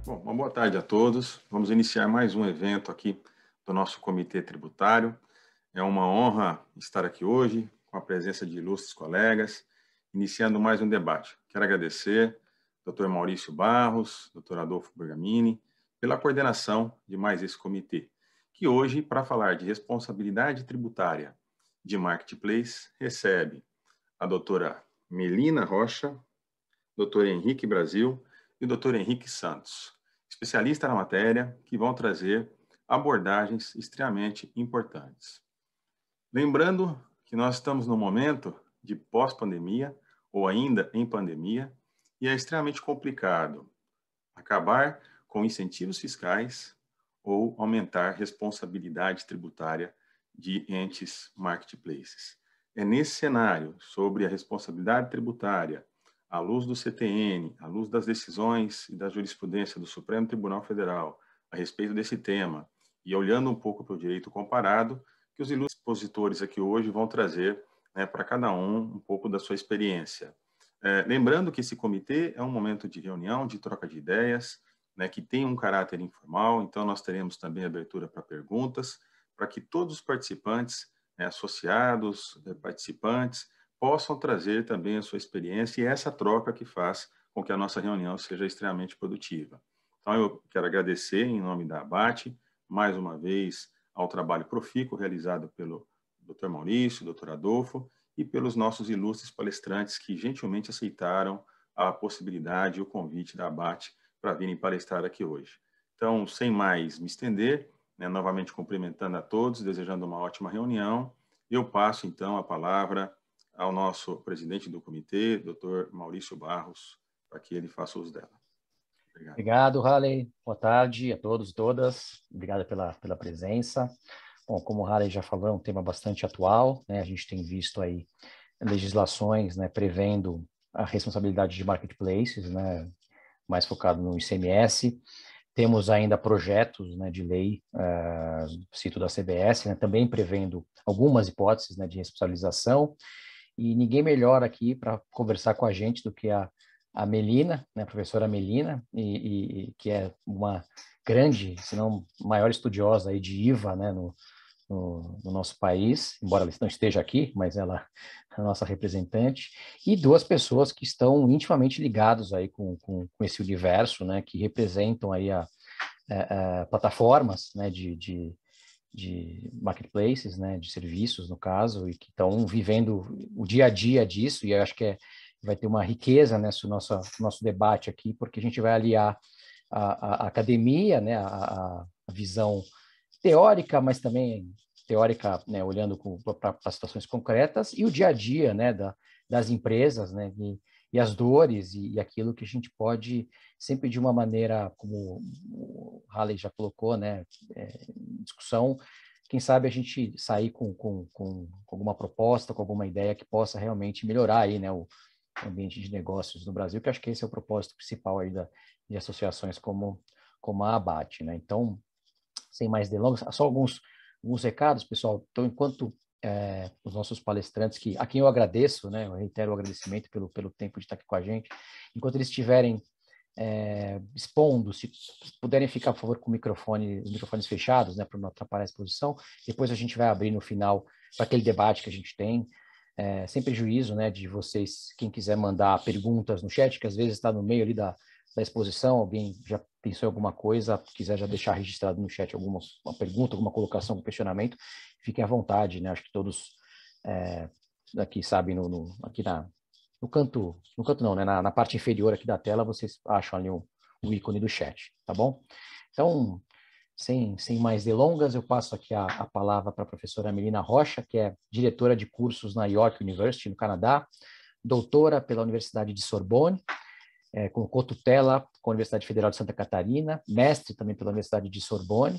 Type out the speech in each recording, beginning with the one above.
Bom, uma boa tarde a todos. Vamos iniciar mais um evento aqui do nosso Comitê Tributário. É uma honra estar aqui hoje com a presença de ilustres colegas, iniciando mais um debate. Quero agradecer ao Dr. Maurício Barros, Dr. Adolfo Bergamini, pela coordenação de mais esse comitê, que hoje, para falar de responsabilidade tributária de Marketplace, recebe a doutora Melina Rocha, Dr. Henrique Brasil e o Dr. Henrique Santos, especialistas na matéria, que vão trazer abordagens extremamente importantes. Lembrando que nós estamos no momento de pós-pandemia, ou ainda em pandemia, e é extremamente complicado acabar com incentivos fiscais ou aumentar responsabilidade tributária de entes marketplaces. É nesse cenário, sobre a responsabilidade tributária, à luz do CTN, à luz das decisões e da jurisprudência do Supremo Tribunal Federal a respeito desse tema, e olhando um pouco para o direito comparado, que os ilustres expositores aqui hoje vão trazer, né, para cada um pouco da sua experiência. Lembrando que esse comitê é um momento de reunião, de troca de ideias, né, que tem um caráter informal, então nós teremos também abertura para perguntas, para que todos os participantes, né, associados, participantes, possam trazer também a sua experiência e essa troca que faz com que a nossa reunião seja extremamente produtiva. Então, eu quero agradecer, em nome da ABAT, mais uma vez, ao trabalho profícuo realizado pelo Dr. Maurício, Dr. Adolfo, e pelos nossos ilustres palestrantes que gentilmente aceitaram a possibilidade e o convite da ABAT para virem palestrar aqui hoje. Então, sem mais me estender, né, novamente cumprimentando a todos, desejando uma ótima reunião, eu passo então a palavra ao nosso presidente do comitê, Dr. Maurício Barros, para que ele faça uso dela. Obrigado. Obrigado, Halley. Boa tarde a todos e todas. Obrigado pela presença. Bom, como o Halley já falou, é um tema bastante atual, né? A gente tem visto aí legislações, né, prevendo a responsabilidade de marketplaces, né, mais focado no ICMS. Temos ainda projetos, né, de lei, cito da CBS, né, também prevendo algumas hipóteses, né, de responsabilização. E ninguém melhor aqui para conversar com a gente do que a Melina, né, a professora Melina, que é uma grande, se não maior estudiosa aí de IVA, né, no nosso país, embora ela não esteja aqui, mas ela é a nossa representante, e duas pessoas que estão intimamente ligados aí com esse universo, né, que representam aí a plataformas, né, de marketplaces, né, de serviços, no caso, e que estão vivendo o dia a dia disso, e eu acho que vai ter uma riqueza nesse nosso debate aqui, porque a gente vai aliar a academia, né, a visão teórica, mas também teórica, né, olhando para situações concretas, e o dia a dia, né, das empresas, né, e as dores e aquilo que a gente pode sempre de uma maneira, como o Halley já colocou, né, discussão, quem sabe a gente sair com alguma proposta, com alguma ideia que possa realmente melhorar aí, né, o ambiente de negócios no Brasil, que acho que esse é o propósito principal aí de associações como a ABAT, né? Então, sem mais delongas, só alguns recados, pessoal. Então, enquanto os nossos palestrantes, a quem eu agradeço, né, eu reitero o agradecimento pelo tempo de estar aqui com a gente, enquanto eles estiverem expondo, se puderem ficar, por favor, com os microfones fechados, né, para não atrapalhar a exposição, depois a gente vai abrir no final para aquele debate que a gente tem, sem prejuízo, né, de vocês, quem quiser mandar perguntas no chat, que às vezes está no meio ali da exposição, alguém já pensou em alguma coisa, quiser já deixar registrado no chat uma pergunta, alguma colocação, algum questionamento, fiquem à vontade, né? Acho que todos aqui sabem, aqui no canto não, né? Na parte inferior aqui da tela, vocês acham ali o ícone do chat, tá bom? Então, sem mais delongas, eu passo aqui a palavra para a professora Melina Rocha, que é diretora de cursos na York University, no Canadá, doutora pela Universidade de Sorbonne, com cotutela com a Universidade Federal de Santa Catarina, mestre também pela Universidade de Sorbonne,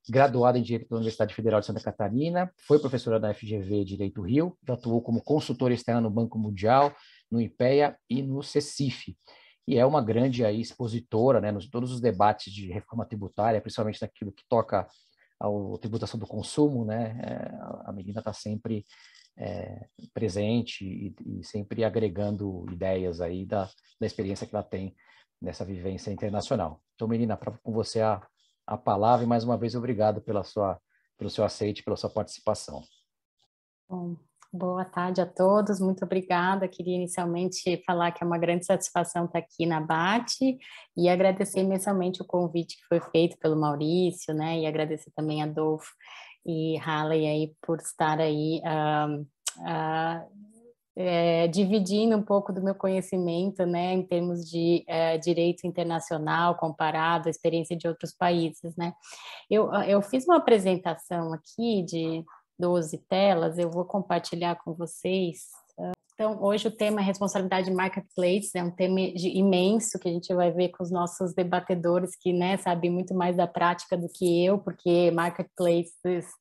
graduada em Direito pela Universidade Federal de Santa Catarina, foi professora da FGV Direito Rio, já atuou como consultora externa no Banco Mundial, no IPEA e no CECIF. E é uma grande aí, expositora, né, nos todos os debates de reforma tributária, principalmente naquilo que toca à tributação do consumo, né? A Melina está sempre presente e sempre agregando ideias aí da experiência que ela tem nessa vivência internacional. Então, Melina, com você a palavra, e mais uma vez obrigado pelo seu aceite, pela sua participação. Bom, boa tarde a todos, muito obrigada. Queria inicialmente falar que é uma grande satisfação estar aqui na BAT e agradecer imensamente o convite que foi feito pelo Maurício, né, e agradecer também a Adolfo e Haley aí por estar aí dividindo um pouco do meu conhecimento, né, em termos de direito internacional comparado à experiência de outros países, né. Eu fiz uma apresentação aqui de 12 telas, eu vou compartilhar com vocês. Então, hoje o tema é responsabilidade de marketplace, é um tema imenso que a gente vai ver com os nossos debatedores que, né, sabem muito mais da prática do que eu, porque marketplaces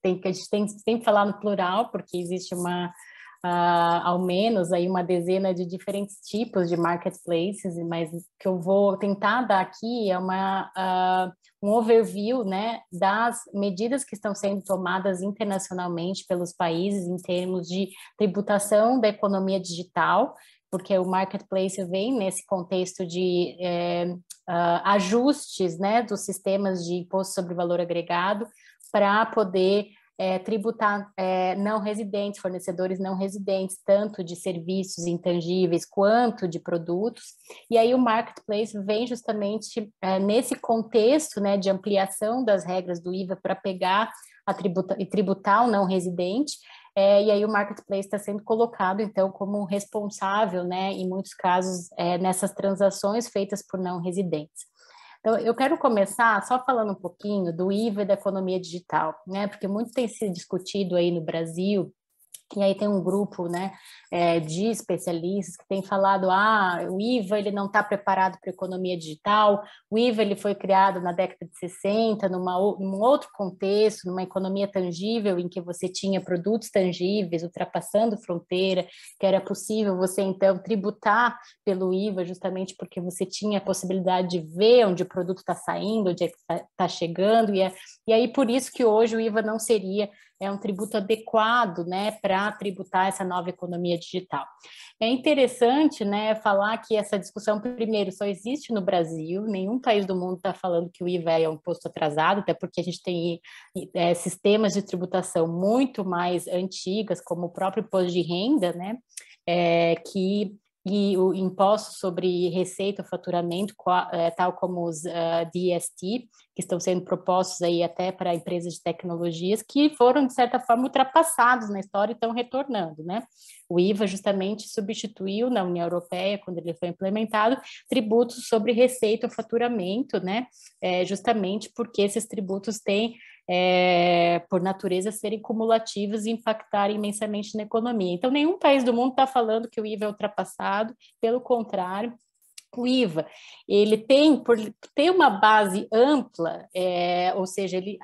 a gente tem que falar no plural, porque existe ao menos aí uma dezena de diferentes tipos de marketplaces, mas o que eu vou tentar dar aqui é um overview, né, das medidas que estão sendo tomadas internacionalmente pelos países em termos de tributação da economia digital, porque o marketplace vem nesse contexto de ajustes, né, dos sistemas de imposto sobre valor agregado para poder tributar não residentes, fornecedores não residentes, tanto de serviços intangíveis quanto de produtos. E aí o marketplace vem justamente nesse contexto, né, de ampliação das regras do IVA para pegar e tributar o não residente. E aí o marketplace está sendo colocado, então, como responsável, né, em muitos casos, nessas transações feitas por não residentes. Então, eu quero começar só falando um pouquinho do IVA e da economia digital, né? Porque muito tem sido discutido aí no Brasil, e aí tem um grupo, né, de especialistas que tem falado, o IVA ele não está preparado para a economia digital, o IVA ele foi criado na década de 60, num outro contexto, numa economia tangível, em que você tinha produtos tangíveis ultrapassando fronteira, que era possível você, então, tributar pelo IVA, justamente porque você tinha a possibilidade de ver onde o produto está saindo, onde está chegando, e aí por isso que hoje o IVA não seria um tributo adequado, né, para tributar essa nova economia digital. É interessante, né, falar que essa discussão, primeiro, só existe no Brasil, nenhum país do mundo está falando que o IVA é um imposto atrasado, até porque a gente tem sistemas de tributação muito mais antigas, como o próprio imposto de renda, né, e o imposto sobre receita, faturamento, tal como os DST, que estão sendo propostos aí até para empresas de tecnologias, que foram, de certa forma, ultrapassados na história e estão retornando, né? O IVA justamente substituiu na União Europeia, quando ele foi implementado, tributos sobre receita ou faturamento, né? Justamente porque esses tributos têm por natureza, serem cumulativos e impactarem imensamente na economia. Então, nenhum país do mundo está falando que o IVA é ultrapassado, pelo contrário, o IVA, ele por ter uma base ampla, ou seja, ele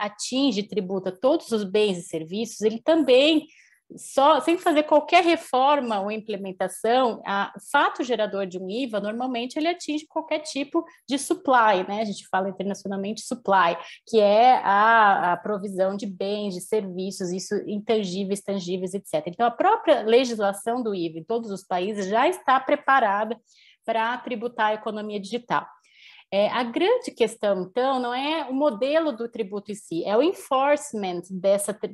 tributa todos os bens e serviços, ele também, sem fazer qualquer reforma ou implementação, o fato gerador de um IVA, normalmente, ele atinge qualquer tipo de supply, né? A gente fala internacionalmente supply, que é a provisão de bens, de serviços, isso intangíveis, tangíveis, etc. Então, a própria legislação do IVA em todos os países já está preparada para tributar a economia digital. A grande questão, então, não é o modelo do tributo em si, é o enforcement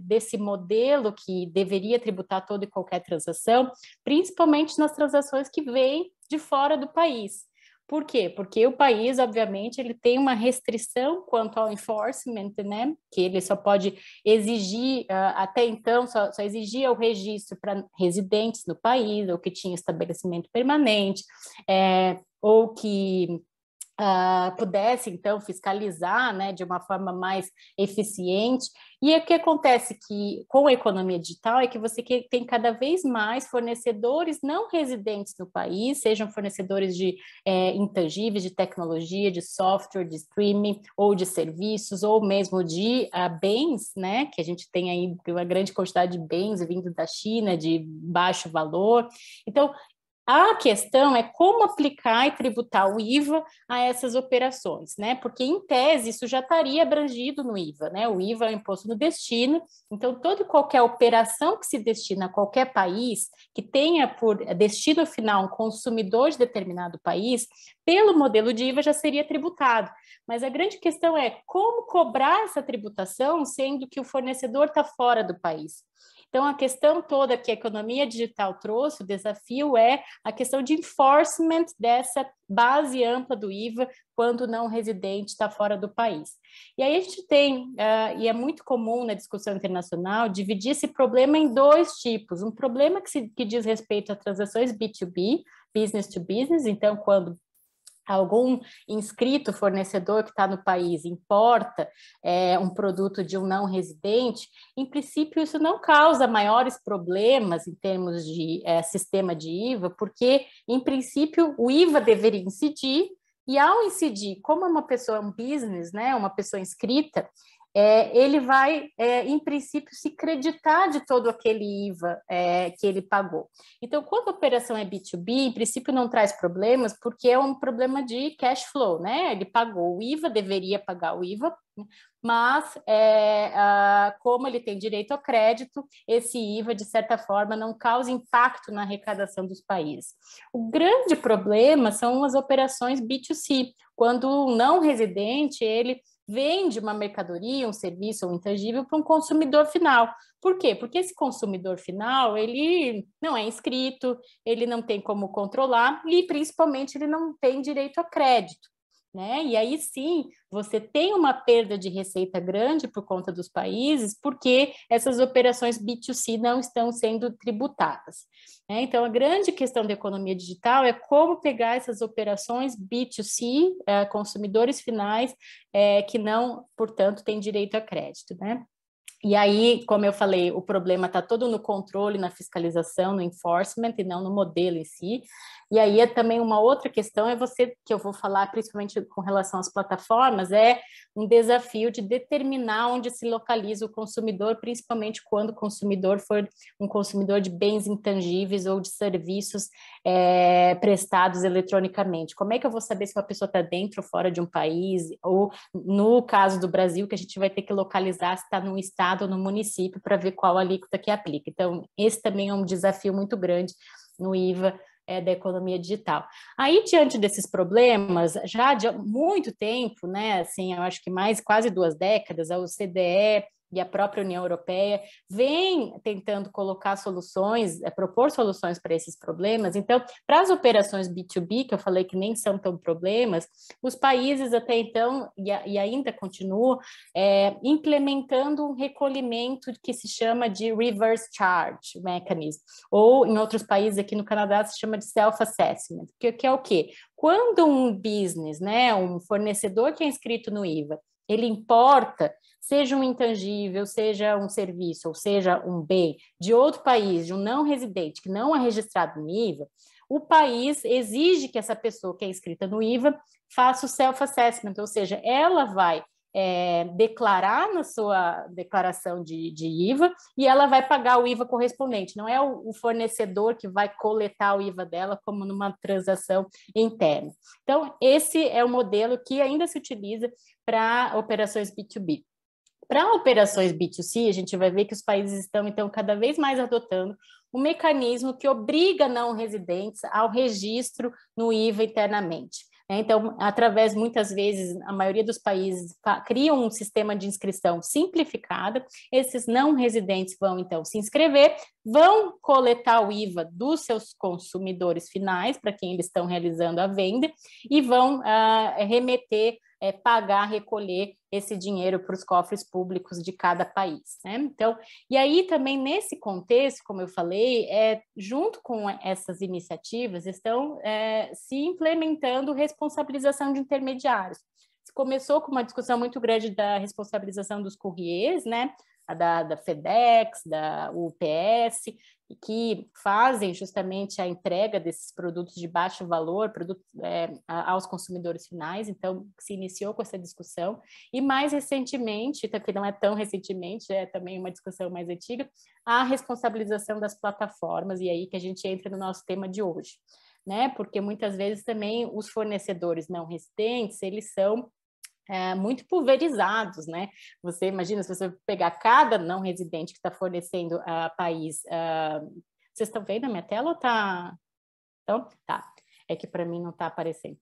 desse modelo que deveria tributar toda e qualquer transação, principalmente nas transações que vêm de fora do país. Por quê? Porque o país, obviamente, ele tem uma restrição quanto ao enforcement, né? Que ele só pode exigir, até então, só exigia o registro para residentes no país, ou que tinha estabelecimento permanente, ou que pudesse, então, fiscalizar, né, de uma forma mais eficiente. E o que acontece com a economia digital é que você tem cada vez mais fornecedores não residentes no país, sejam fornecedores de intangíveis, de tecnologia, de software, de streaming, ou de serviços, ou mesmo de bens, né, que a gente tem aí uma grande quantidade de bens vindo da China, de baixo valor. Então, A questão é como aplicar e tributar o IVA a essas operações, né? Porque, em tese, isso já estaria abrangido no IVA, né? O IVA é o imposto no destino, então, toda e qualquer operação que se destina a qualquer país, que tenha por destino final um consumidor de determinado país, pelo modelo de IVA já seria tributado. Mas a grande questão é como cobrar essa tributação, sendo que o fornecedor está fora do país. Então, a questão toda que a economia digital trouxe, o desafio é a questão de enforcement dessa base ampla do IVA quando o não residente está fora do país. E aí a gente tem, e é muito comum na discussão internacional, dividir esse problema em dois tipos. Um problema que diz respeito a transações B2B, business to business, então quando algum inscrito fornecedor que está no país importa um produto de um não residente, em princípio isso não causa maiores problemas em termos de sistema de IVA, porque, em princípio, o IVA deveria incidir, e ao incidir, como é uma pessoa, um business, né, uma pessoa inscrita, ele vai, em princípio, se creditar de todo aquele IVA que ele pagou. Então, quando a operação é B2B, em princípio não traz problemas, porque é um problema de cash flow, né? Ele pagou o IVA, deveria pagar o IVA, mas como ele tem direito ao crédito, esse IVA, de certa forma, não causa impacto na arrecadação dos países. O grande problema são as operações B2C, quando o não residente, ele vende uma mercadoria, um serviço ou um intangível para um consumidor final. Por quê? Porque esse consumidor final, ele não é inscrito, ele não tem como controlar e, principalmente, ele não tem direito a crédito, né? E aí sim, você tem uma perda de receita grande por conta dos países, porque essas operações B2C não estão sendo tributadas, né? Então, a grande questão da economia digital é como pegar essas operações B2C, consumidores finais, que não, portanto, têm direito a crédito, né? E aí, como eu falei, o problema está todo no controle, na fiscalização, no enforcement e não no modelo em si. E aí também uma outra questão que eu vou falar principalmente com relação às plataformas, é um desafio de determinar onde se localiza o consumidor, principalmente quando o consumidor for um consumidor de bens intangíveis ou de serviços prestados eletronicamente. Como é que eu vou saber se uma pessoa está dentro ou fora de um país? Ou, no caso do Brasil, que a gente vai ter que localizar se está num estado ou no município para ver qual alíquota que aplica. Então, esse também é um desafio muito grande no IVA da economia digital. Aí, diante desses problemas, já de muito tempo, né, assim, eu acho que quase 2 décadas, a OCDE e a própria União Europeia vem tentando colocar soluções, propor soluções para esses problemas. Então, para as operações B2B, que eu falei que nem são tão problemas, os países até então, e ainda continuam, implementando um recolhimento que se chama de reverse charge mechanism, ou em outros países, aqui no Canadá, se chama de self-assessment, que é o quê? Quando um business, né, um fornecedor que é inscrito no IVA, ele importa, seja um intangível, seja um serviço, ou seja um bem de outro país, de um não residente, que não é registrado no IVA, o país exige que essa pessoa que é inscrita no IVA faça o self-assessment, ou seja, ela vai declarar na sua declaração de IVA e ela vai pagar o IVA correspondente, não é o fornecedor que vai coletar o IVA dela como numa transação interna. Então, esse é o modelo que ainda se utiliza para operações B2B. Para operações B2C, a gente vai ver que os países estão, então, cada vez mais adotando um mecanismo que obriga não residentes ao registro no IVA internamente. Então, através, muitas vezes, a maioria dos países criam um sistema de inscrição simplificada, esses não residentes vão, então, se inscrever, vão coletar o IVA dos seus consumidores finais, para quem eles estão realizando a venda, e vão remeter, pagar, recolher esse dinheiro para os cofres públicos de cada país, né? Então, e aí também nesse contexto, como eu falei, junto com essas iniciativas, estão se implementando responsabilização de intermediários. Começou com uma discussão muito grande da responsabilização dos courriers, né? da FedEx, da UPS, que fazem justamente a entrega desses produtos de baixo valor, aos consumidores finais. Então, se iniciou com essa discussão. E mais recentemente, que não é tão recentemente, é também uma discussão mais antiga, a responsabilização das plataformas, e aí que a gente entra no nosso tema de hoje, né? Porque muitas vezes também os fornecedores não residentes, eles são muito pulverizados, né? Você imagina, se você pegar cada não residente que está fornecendo a país... vocês estão vendo a minha tela ou tá... Então, tá. É que para mim não está aparecendo.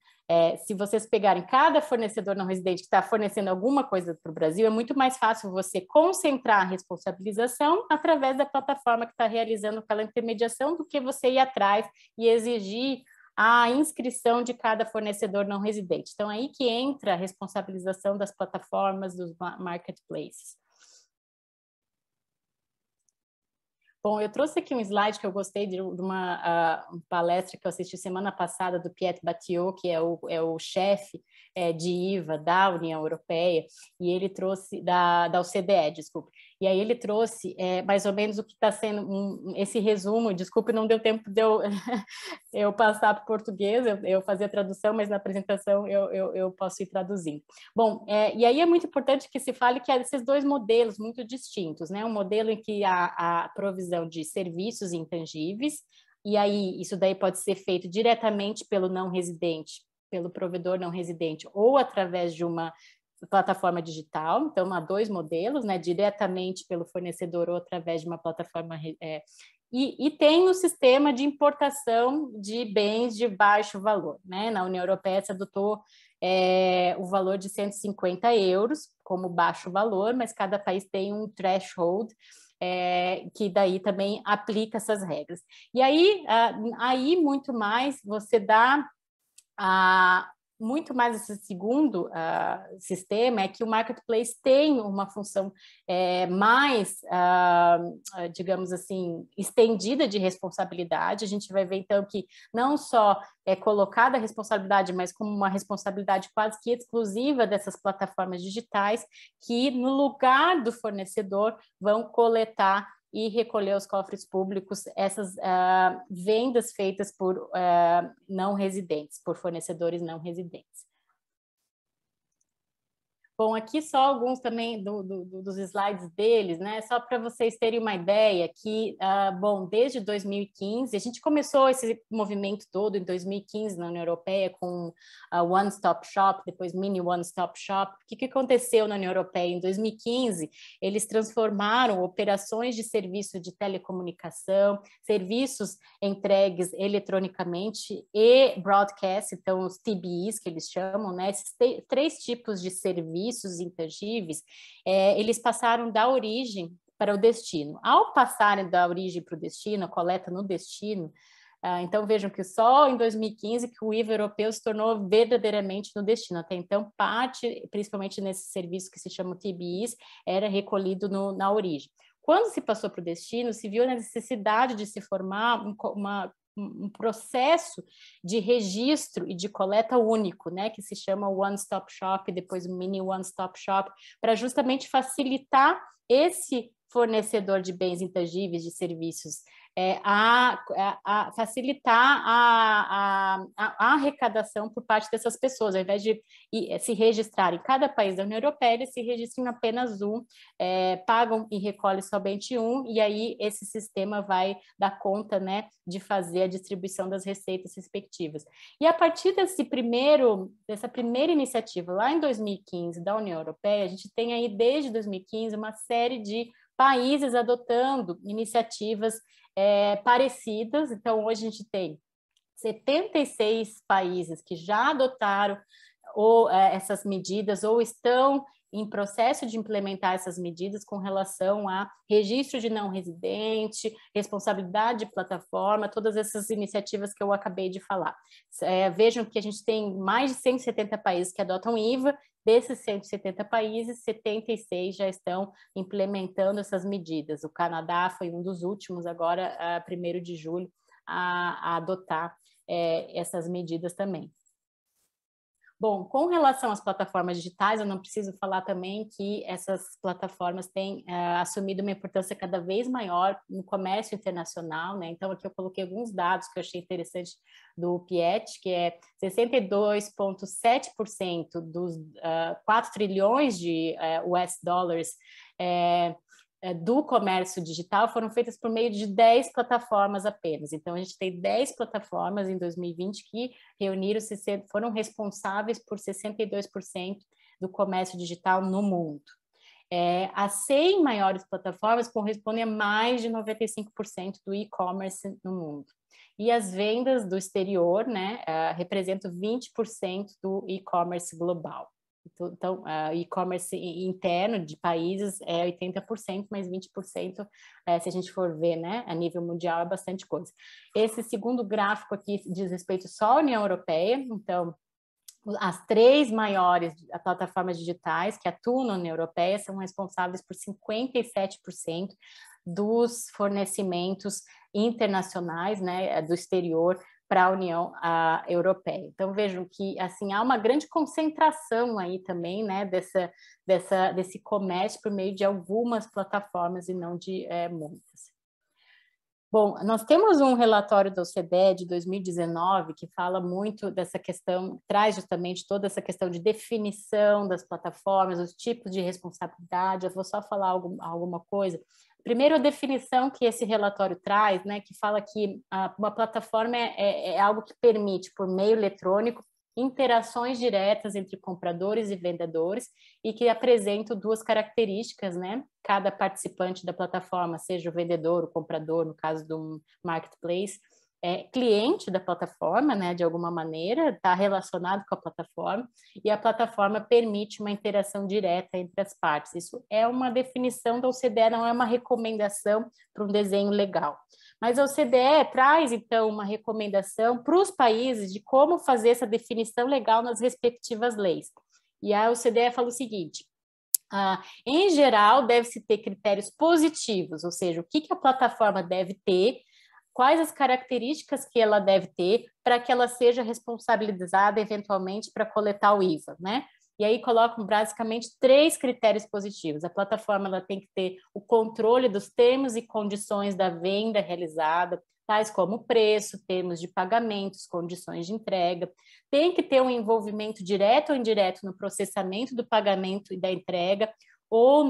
Se vocês pegarem cada fornecedor não residente que está fornecendo alguma coisa para o Brasil, é muito mais fácil você concentrar a responsabilização através da plataforma que está realizando aquela intermediação do que você ir atrás e exigir a inscrição de cada fornecedor não residente. Então, aí que entra a responsabilização das plataformas, dos marketplaces. Bom, eu trouxe aqui um slide que eu gostei de uma palestra que eu assisti semana passada do Piet Batiot, que é o chefe de IVA da União Europeia, e ele trouxe, da OCDE, desculpe, e aí ele trouxe mais ou menos o que está sendo esse resumo. Desculpe, não deu tempo de eu passar para o português, eu fazia tradução, mas na apresentação eu posso ir traduzindo. Bom, e aí é muito importante que se fale que há esses dois modelos muito distintos, né? Um modelo em que a provisão de serviços intangíveis, e aí isso daí pode ser feito diretamente pelo não residente, pelo provedor não residente, ou através de uma plataforma digital. Então, há dois modelos, né? Diretamente pelo fornecedor ou através de uma plataforma. E tem o sistema de importação de bens de baixo valor, né? Na União Europeia se adotou o valor de 150 euros como baixo valor, mas cada país tem um threshold que daí também aplica essas regras. E aí muito mais você dá muito mais esse segundo sistema, é que o marketplace tem uma função mais, digamos assim, estendida de responsabilidade. A gente vai ver, então, que não só é colocada a responsabilidade, mas como uma responsabilidade quase que exclusiva dessas plataformas digitais, que no lugar do fornecedor vão coletar e recolher aos cofres públicos essas vendas feitas por não residentes, por fornecedores não residentes. Bom, aqui só alguns também dos slides deles, né? Só para vocês terem uma ideia que, bom, desde 2015, a gente começou esse movimento todo em 2015 na União Europeia com a One Stop Shop, depois Mini One Stop Shop. O que aconteceu na União Europeia? Em 2015, eles transformaram operações de serviço de telecomunicação, serviços entregues eletronicamente e broadcast, então os TBEs que eles chamam, né? Esses três tipos de serviços intangíveis, eles passaram da origem para o destino. Ao passarem da origem para o destino, a coleta no destino, então vejam que só em 2015 que o IVA europeu se tornou verdadeiramente no destino. Até então, parte, principalmente nesse serviço que se chama TBEs, era recolhido na origem. Quando se passou para o destino, se viu a necessidade de se formar um processo de registro e de coleta único, né, que se chama One Stop Shop, depois Mini One Stop Shop, para justamente facilitar esse fornecedor de bens intangíveis, de serviços, a facilitar a arrecadação por parte dessas pessoas, ao invés de se registrar em cada país da União Europeia, eles se registram em apenas um, pagam e recolhem somente um, e aí esse sistema vai dar conta, né, de fazer a distribuição das receitas respectivas. E a partir dessa primeira iniciativa, lá em 2015, da União Europeia, a gente tem aí, desde 2015, uma série de países adotando iniciativas parecidas. Então, hoje a gente tem 76 países que já adotaram essas medidas ou estão em processo de implementar essas medidas com relação a registro de não residente, responsabilidade de plataforma, todas essas iniciativas que eu acabei de falar. Vejam que a gente tem mais de 170 países que adotam IVA. Desses 170 países, 76 já estão implementando essas medidas. O Canadá foi um dos últimos, agora, 1º de julho, a adotar essas medidas também. Bom, com relação às plataformas digitais, eu não preciso falar também que essas plataformas têm assumido uma importância cada vez maior no comércio internacional, né? Então, aqui eu coloquei alguns dados que eu achei interessante do PIET, que é 62,7% dos 4 trilhões de US dólares do comércio digital foram feitas por meio de 10 plataformas apenas. Então, a gente tem 10 plataformas em 2020 que foram responsáveis por 62% do comércio digital no mundo. As 100 maiores plataformas correspondem a mais de 95% do e-commerce no mundo. E as vendas do exterior, né, representam 20% do e-commerce global. Então, e-commerce interno de países é 80%, mas 20%, se a gente for ver, né, a nível mundial, é bastante coisa. Esse segundo gráfico aqui diz respeito só à União Europeia, então, as 3 maiores plataformas digitais que atuam na União Europeia são responsáveis por 57% dos fornecimentos internacionais, né, do exterior para a União Europeia. Então, vejam que, assim, há uma grande concentração aí também, né, desse comércio por meio de algumas plataformas e não de muitas. Bom, nós temos um relatório da OCDE de 2019 que fala muito dessa questão, traz justamente toda essa questão de definição das plataformas, os tipos de responsabilidade. Eu vou só falar alguma coisa. Primeiro, a definição que esse relatório traz, né, que fala que uma plataforma é algo que permite, por meio eletrônico, interações diretas entre compradores e vendedores e que apresentam 2 características, né? Cada participante da plataforma, seja o vendedor, o comprador, no caso do marketplace, cliente da plataforma, né? De alguma maneira, está relacionado com a plataforma e a plataforma permite uma interação direta entre as partes. Isso é uma definição da OCDE, não é uma recomendação para um desenho legal. Mas a OCDE traz, então, uma recomendação para os países de como fazer essa definição legal nas respectivas leis. E a OCDE fala o seguinte: em geral, deve-se ter critérios positivos, ou seja, o que a plataforma deve ter, quais as características que ela deve ter para que ela seja responsabilizada, eventualmente, para coletar o IVA, né? E aí colocam basicamente 3 critérios positivos. A plataforma ela tem que ter o controle dos termos e condições da venda realizada, tais como preço, termos de pagamentos, condições de entrega. Tem que ter um envolvimento direto ou indireto no processamento do pagamento e da entrega, ou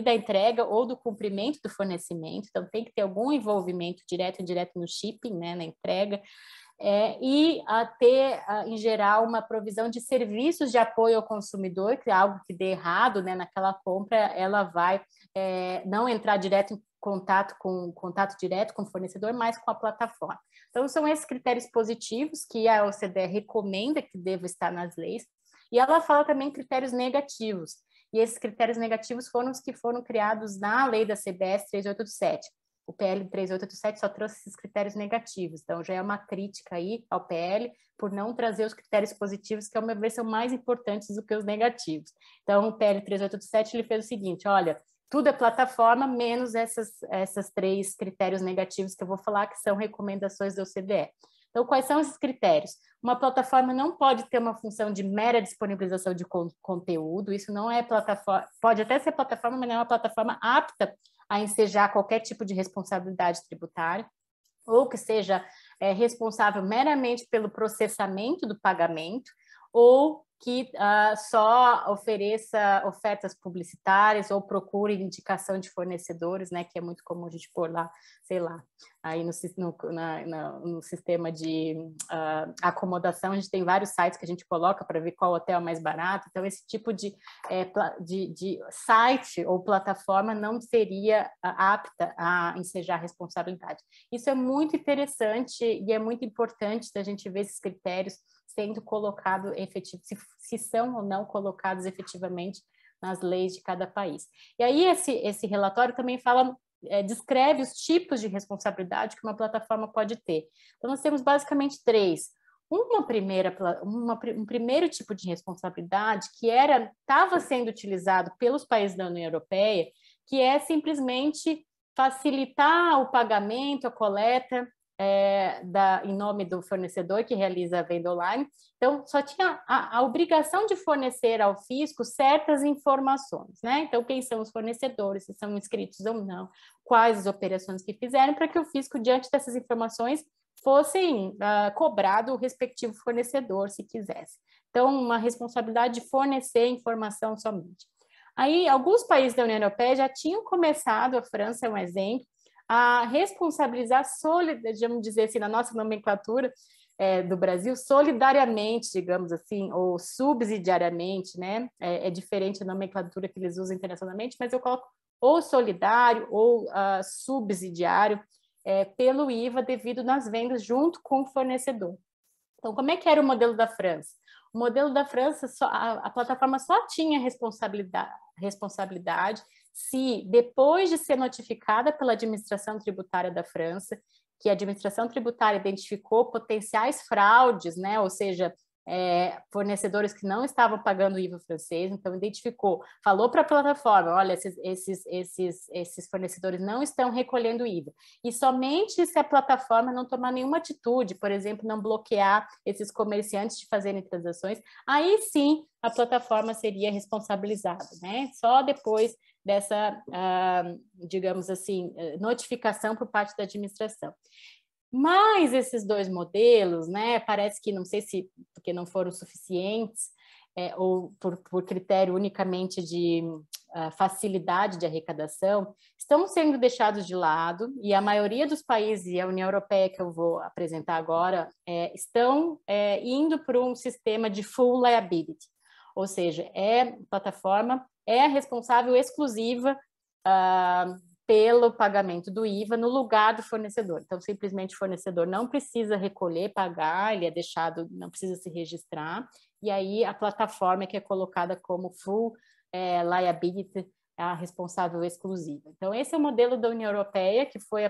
da entrega ou do cumprimento do fornecimento. Então, tem que ter algum envolvimento direto ou indireto no shipping, né, na entrega. E ter, em geral, uma provisão de serviços de apoio ao consumidor, que é algo que dê errado, né, naquela compra, ela vai não entrar direto em contato direto com o fornecedor, mas com a plataforma. Então, são esses critérios positivos que a OCDE recomenda que devam estar nas leis, e ela fala também critérios negativos, e esses critérios negativos foram os que foram criados na lei da CBS 3887. O PL 3887 só trouxe esses critérios negativos, então já é uma crítica aí ao PL por não trazer os critérios positivos, que, ao meu ver, são mais importantes do que os negativos. Então, o PL 3887 ele fez o seguinte: olha, tudo é plataforma, menos essas 3 critérios negativos que eu vou falar, que são recomendações da OCDE. Então, quais são esses critérios? Uma plataforma não pode ter uma função de mera disponibilização de conteúdo, isso não é plataforma, pode até ser plataforma, mas não é uma plataforma apta a ensejar qualquer tipo de responsabilidade tributária, ou que seja responsável meramente pelo processamento do pagamento, ou que só ofereça ofertas publicitárias ou procure indicação de fornecedores, né, que é muito comum a gente pôr lá, sei lá, aí no sistema de acomodação, a gente tem vários sites que a gente coloca para ver qual hotel é mais barato. Então, esse tipo de site ou plataforma não seria apta a ensejar responsabilidade. Isso é muito interessante e é muito importante da gente ver esses critérios sendo colocados efetivamente, se são ou não colocados efetivamente nas leis de cada país. E aí esse relatório também descreve os tipos de responsabilidade que uma plataforma pode ter. Então, nós temos basicamente 3. Um primeiro tipo de responsabilidade que estava sendo utilizado pelos países da União Europeia, que é simplesmente facilitar o pagamento, a coleta em nome do fornecedor que realiza a venda online. Então, só tinha a obrigação de fornecer ao fisco certas informações, né? Então, quem são os fornecedores, se são inscritos ou não, quais as operações que fizeram, para que o fisco, diante dessas informações, fossem cobrado o respectivo fornecedor, se quisesse. Então, uma responsabilidade de fornecer informação somente. Aí, alguns países da União Europeia já tinham começado, a França é um exemplo, a responsabilizar, vamos dizer assim, na nossa nomenclatura do Brasil, solidariamente, digamos assim, ou subsidiariamente, né? É diferente a nomenclatura que eles usam internacionalmente, mas eu coloco ou solidário ou subsidiário pelo IVA devido nas vendas junto com o fornecedor. Então, como é que era o modelo da França? O modelo da França, a plataforma só tinha responsabilidade se, depois de ser notificada pela administração tributária da França, que a administração tributária identificou potenciais fraudes, né? Ou seja, fornecedores que não estavam pagando o IVA francês, então identificou, falou para a plataforma, olha, esses fornecedores não estão recolhendo IVA. E somente se a plataforma não tomar nenhuma atitude, por exemplo, não bloquear esses comerciantes de fazerem transações, aí sim a plataforma seria responsabilizada, né? Só depois dessa, digamos assim, notificação por parte da administração. Mas esses dois modelos, né, parece que, não sei se porque não foram suficientes, ou por critério unicamente de facilidade de arrecadação, estão sendo deixados de lado, e a maioria dos países, e a União Europeia, que eu vou apresentar agora, estão indo para um sistema de full liability, ou seja, a plataforma é responsável exclusiva pelo pagamento do IVA no lugar do fornecedor. Então, simplesmente o fornecedor não precisa recolher, pagar, ele é deixado, não precisa se registrar, e aí a plataforma que é colocada como full liability, a responsável exclusiva. Então, esse é o modelo da União Europeia, que foi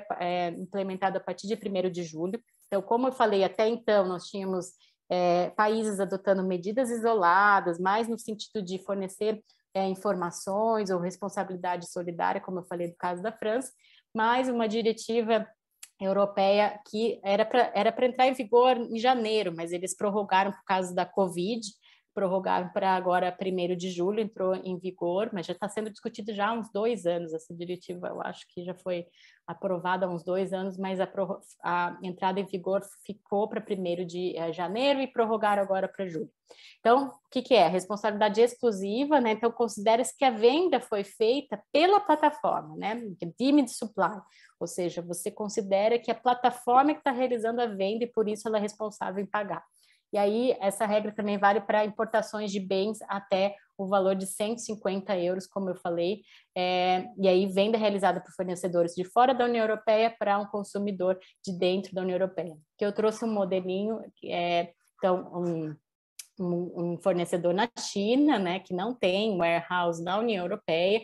implementado a partir de 1º de julho. Então, como eu falei, até então, nós tínhamos países adotando medidas isoladas, mais no sentido de fornecer informações ou responsabilidade solidária, como eu falei do caso da França, mas uma diretiva europeia que era para entrar em vigor em janeiro, mas eles prorrogaram por causa da Covid, prorrogaram para agora 1º de julho, entrou em vigor, mas já está sendo discutido já há uns 2 anos, essa diretiva eu acho que já foi aprovada há uns 2 anos, mas a entrada em vigor ficou para 1º de janeiro e prorrogaram agora para julho. Então, o que é? Responsabilidade exclusiva, né? Então, considera-se que a venda foi feita pela plataforma, né? Deemed supply, ou seja, você considera que a plataforma que está realizando a venda e por isso ela é responsável em pagar. E aí, essa regra também vale para importações de bens até o valor de 150 euros, como eu falei, e aí venda realizada por fornecedores de fora da União Europeia para um consumidor de dentro da União Europeia. Que eu trouxe um modelinho, então, um fornecedor na China, né, que não tem warehouse na União Europeia,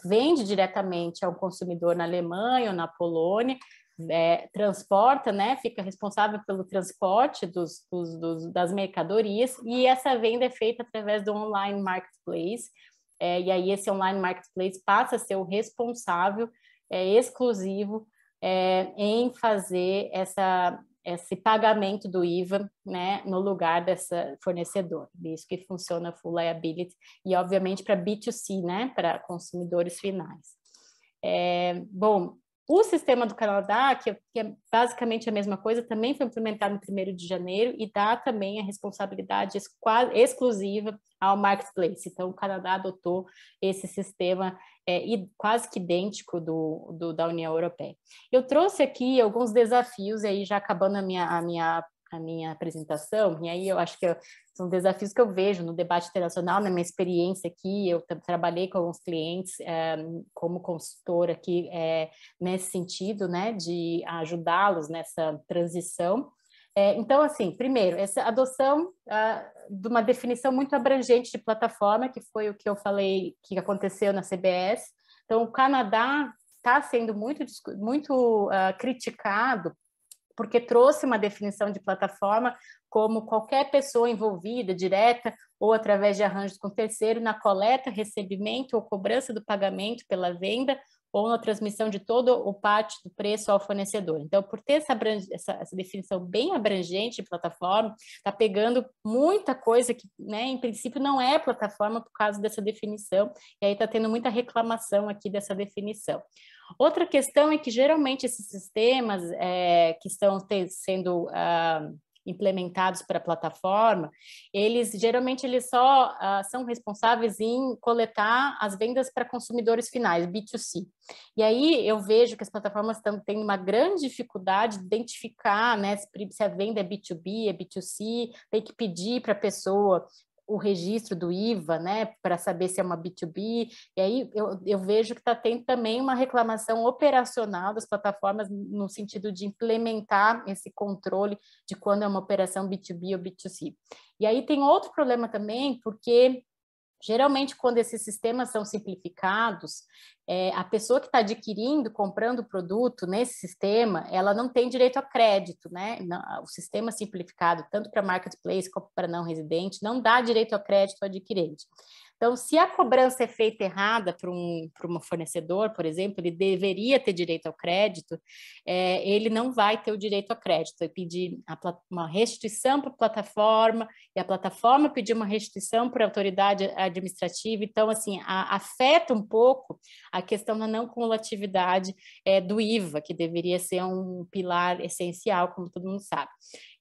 vende diretamente ao consumidor na Alemanha ou na Polônia, transporta, né, fica responsável pelo transporte das mercadorias, e essa venda é feita através do online marketplace, e aí esse online marketplace passa a ser o responsável exclusivo em fazer esse pagamento do IVA, né, no lugar dessa fornecedor. Isso que funciona a full liability, e obviamente para B2C, né, para consumidores finais. Bom, o sistema do Canadá, que é basicamente a mesma coisa, também foi implementado no 1º de janeiro e dá também a responsabilidade exclusiva ao marketplace. Então, o Canadá adotou esse sistema quase que idêntico da União Europeia. Eu trouxe aqui alguns desafios, aí já acabando a minha apresentação, e aí eu acho que são desafios que eu vejo no debate internacional, na minha experiência aqui, eu trabalhei com alguns clientes como consultora aqui nesse sentido, né, de ajudá-los nessa transição. Então, assim, primeiro, essa adoção de uma definição muito abrangente de plataforma, que foi o que eu falei que aconteceu na CBS. Então, o Canadá está sendo muito criticado porque trouxe uma definição de plataforma como qualquer pessoa envolvida, direta ou através de arranjos com terceiro, na coleta, recebimento ou cobrança do pagamento pela venda ou na transmissão de todo o parte do preço ao fornecedor. Então, por ter essa definição bem abrangente de plataforma, está pegando muita coisa que, né, em princípio, não é plataforma por causa dessa definição, e aí está tendo muita reclamação aqui dessa definição. Outra questão é que, geralmente, esses sistemas que estão sendo implementados para a plataforma, geralmente só são responsáveis em coletar as vendas para consumidores finais, B2C. E aí eu vejo que as plataformas estão tendo uma grande dificuldade de identificar, né, se a venda é B2B, é B2C, tem que pedir para a pessoa o registro do IVA, né, para saber se é uma B2B, e aí eu vejo que está tendo também uma reclamação operacional das plataformas no sentido de implementar esse controle de quando é uma operação B2B ou B2C. E aí tem outro problema também, porque geralmente, quando esses sistemas são simplificados, a pessoa que está adquirindo, comprando o produto nesse sistema, ela não tem direito a crédito, né? O sistema simplificado, tanto para marketplace como para não residente, não dá direito a crédito ao adquirente. Então, se a cobrança é feita errada para um fornecedor, por exemplo, ele deveria ter direito ao crédito, ele não vai ter o direito ao crédito. Vai pedir uma restituição para a plataforma, e a plataforma pedir uma restituição para a autoridade administrativa. Então, assim, afeta um pouco a questão da não cumulatividade do IVA, que deveria ser um pilar essencial, como todo mundo sabe.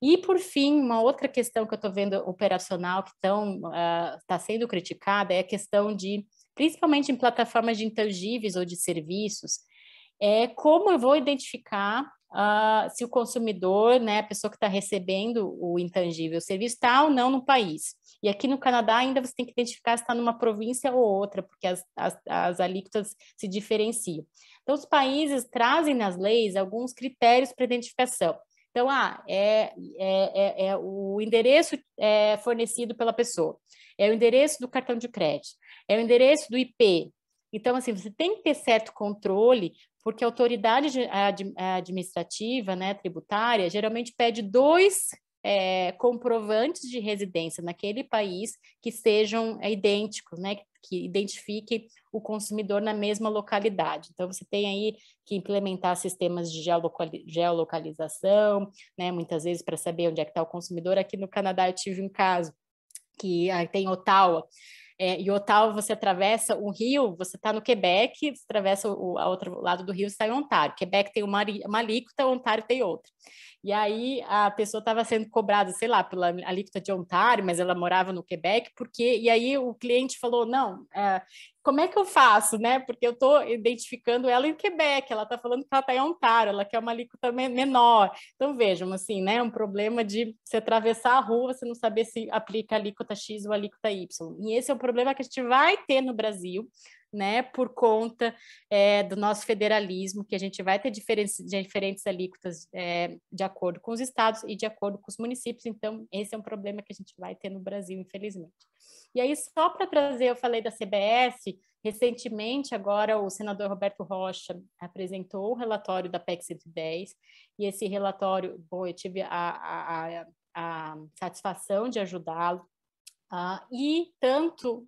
E, por fim, uma outra questão que eu estou vendo operacional que está sendo criticada é a questão de, principalmente em plataformas de intangíveis ou de serviços, como eu vou identificar se o consumidor, né, a pessoa que está recebendo o intangível, o serviço está ou não no país. E aqui no Canadá ainda você tem que identificar se está numa província ou outra, porque as alíquotas se diferenciam. Então, os países trazem nas leis alguns critérios para identificação. Então, o endereço fornecido pela pessoa, é o endereço do cartão de crédito, é o endereço do IP. Então, assim, você tem que ter certo controle, porque a autoridade administrativa, né, tributária, geralmente pede 2 comprovantes de residência naquele país que sejam idênticos, né, que identifiquem o consumidor na mesma localidade. Então, você tem aí que implementar sistemas de geolocalização, né, muitas vezes para saber onde é que está o consumidor. Aqui no Canadá eu tive um caso que tem Ottawa, e Ottawa você atravessa o rio, você está no Quebec, você atravessa o outro lado do rio e está em Ontário. Quebec tem uma alíquota, Ontário tem outra. E aí a pessoa estava sendo cobrada, sei lá, pela alíquota de Ontário, mas ela morava no Quebec, e aí o cliente falou, não, como é que eu faço, né? Porque eu estou identificando ela em Quebec, ela está falando que ela está em Ontário, ela quer uma alíquota menor. Então, vejam, assim, né? Um problema de você atravessar a rua, você não saber se aplica a alíquota X ou a alíquota Y. E esse é um problema que a gente vai ter no Brasil, né, por conta do nosso federalismo, que a gente vai ter diferentes alíquotas de acordo com os estados e de acordo com os municípios. Então, esse é um problema que a gente vai ter no Brasil, infelizmente. E aí, só para trazer, eu falei da CBS, recentemente, agora, o senador Roberto Rocha apresentou o relatório da PEC 110, e esse relatório, bom, eu tive a satisfação de ajudá-lo, e tanto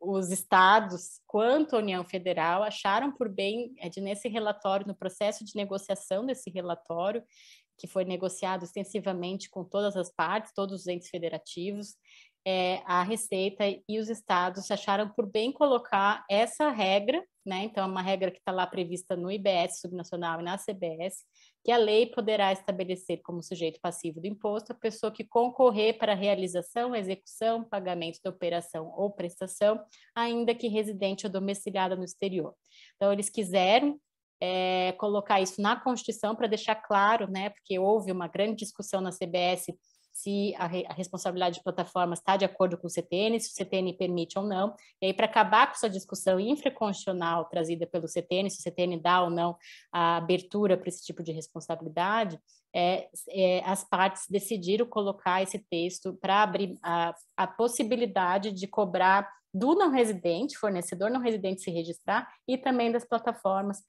os estados quanto a União Federal acharam por bem, nesse relatório, no processo de negociação desse relatório, que foi negociado extensivamente com todas as partes, todos os entes federativos, a Receita e os estados acharam por bem colocar essa regra, né? Então, é uma regra que está lá prevista no IBS subnacional e na CBS, que a lei poderá estabelecer como sujeito passivo do imposto a pessoa que concorrer para a realização, execução, pagamento da operação ou prestação, ainda que residente ou domiciliada no exterior. Então, eles quiseram colocar isso na Constituição para deixar claro, né? Porque houve uma grande discussão na CBS se a responsabilidade de plataformas está de acordo com o CTN, se o CTN permite ou não. E aí, para acabar com essa discussão infraconstitucional trazida pelo CTN, se o CTN dá ou não a abertura para esse tipo de responsabilidade, as partes decidiram colocar esse texto para abrir a possibilidade de cobrar do não residente, fornecedor não residente se registrar, e também das plataformas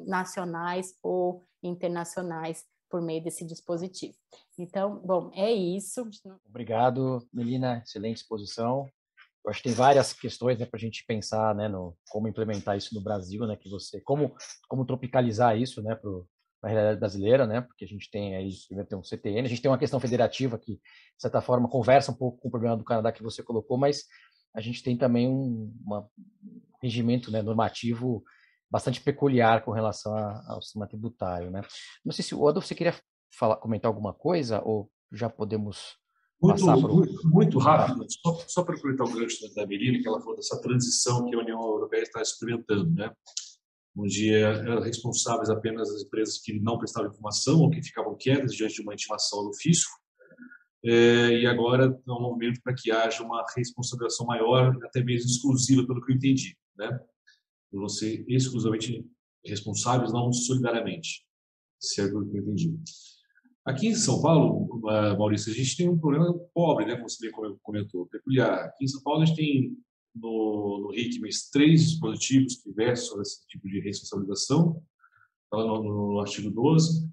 nacionais ou internacionais por meio desse dispositivo. Então, bom, é isso. Obrigado, Melina, excelente exposição. eu acho que tem várias questões, né, para a gente pensar, né, no como implementar isso no Brasil, né, como tropicalizar isso, né, para a realidade brasileira, né, porque a gente tem aí, tem um CTN, a gente tem uma questão federativa que, de certa forma, conversa um pouco com o problema do Canadá que você colocou, mas a gente tem também um regimento, né, normativo bastante peculiar com relação ao sistema tributário, né. Não sei se o Adolfo, você queria comentar alguma coisa ou já podemos passar para o... Muito rápido, só para aproveitar o gancho da Melina, que ela falou dessa transição que a União Europeia está experimentando, né? Onde eram responsáveis apenas as empresas que não prestavam informação ou que ficavam quietas diante de uma intimação do fisco, e agora é um momento para que haja uma responsabilização maior, até mesmo exclusiva, pelo que eu entendi, né? Vão ser exclusivamente responsáveis, não solidariamente, se é pelo que eu entendi. Aqui em São Paulo, Maurício, a gente tem um problema pobre, né, como você bem comentou, peculiar. Aqui em São Paulo a gente tem no RICMES 3 dispositivos que versam sobre esse tipo de responsabilização, está no artigo 12.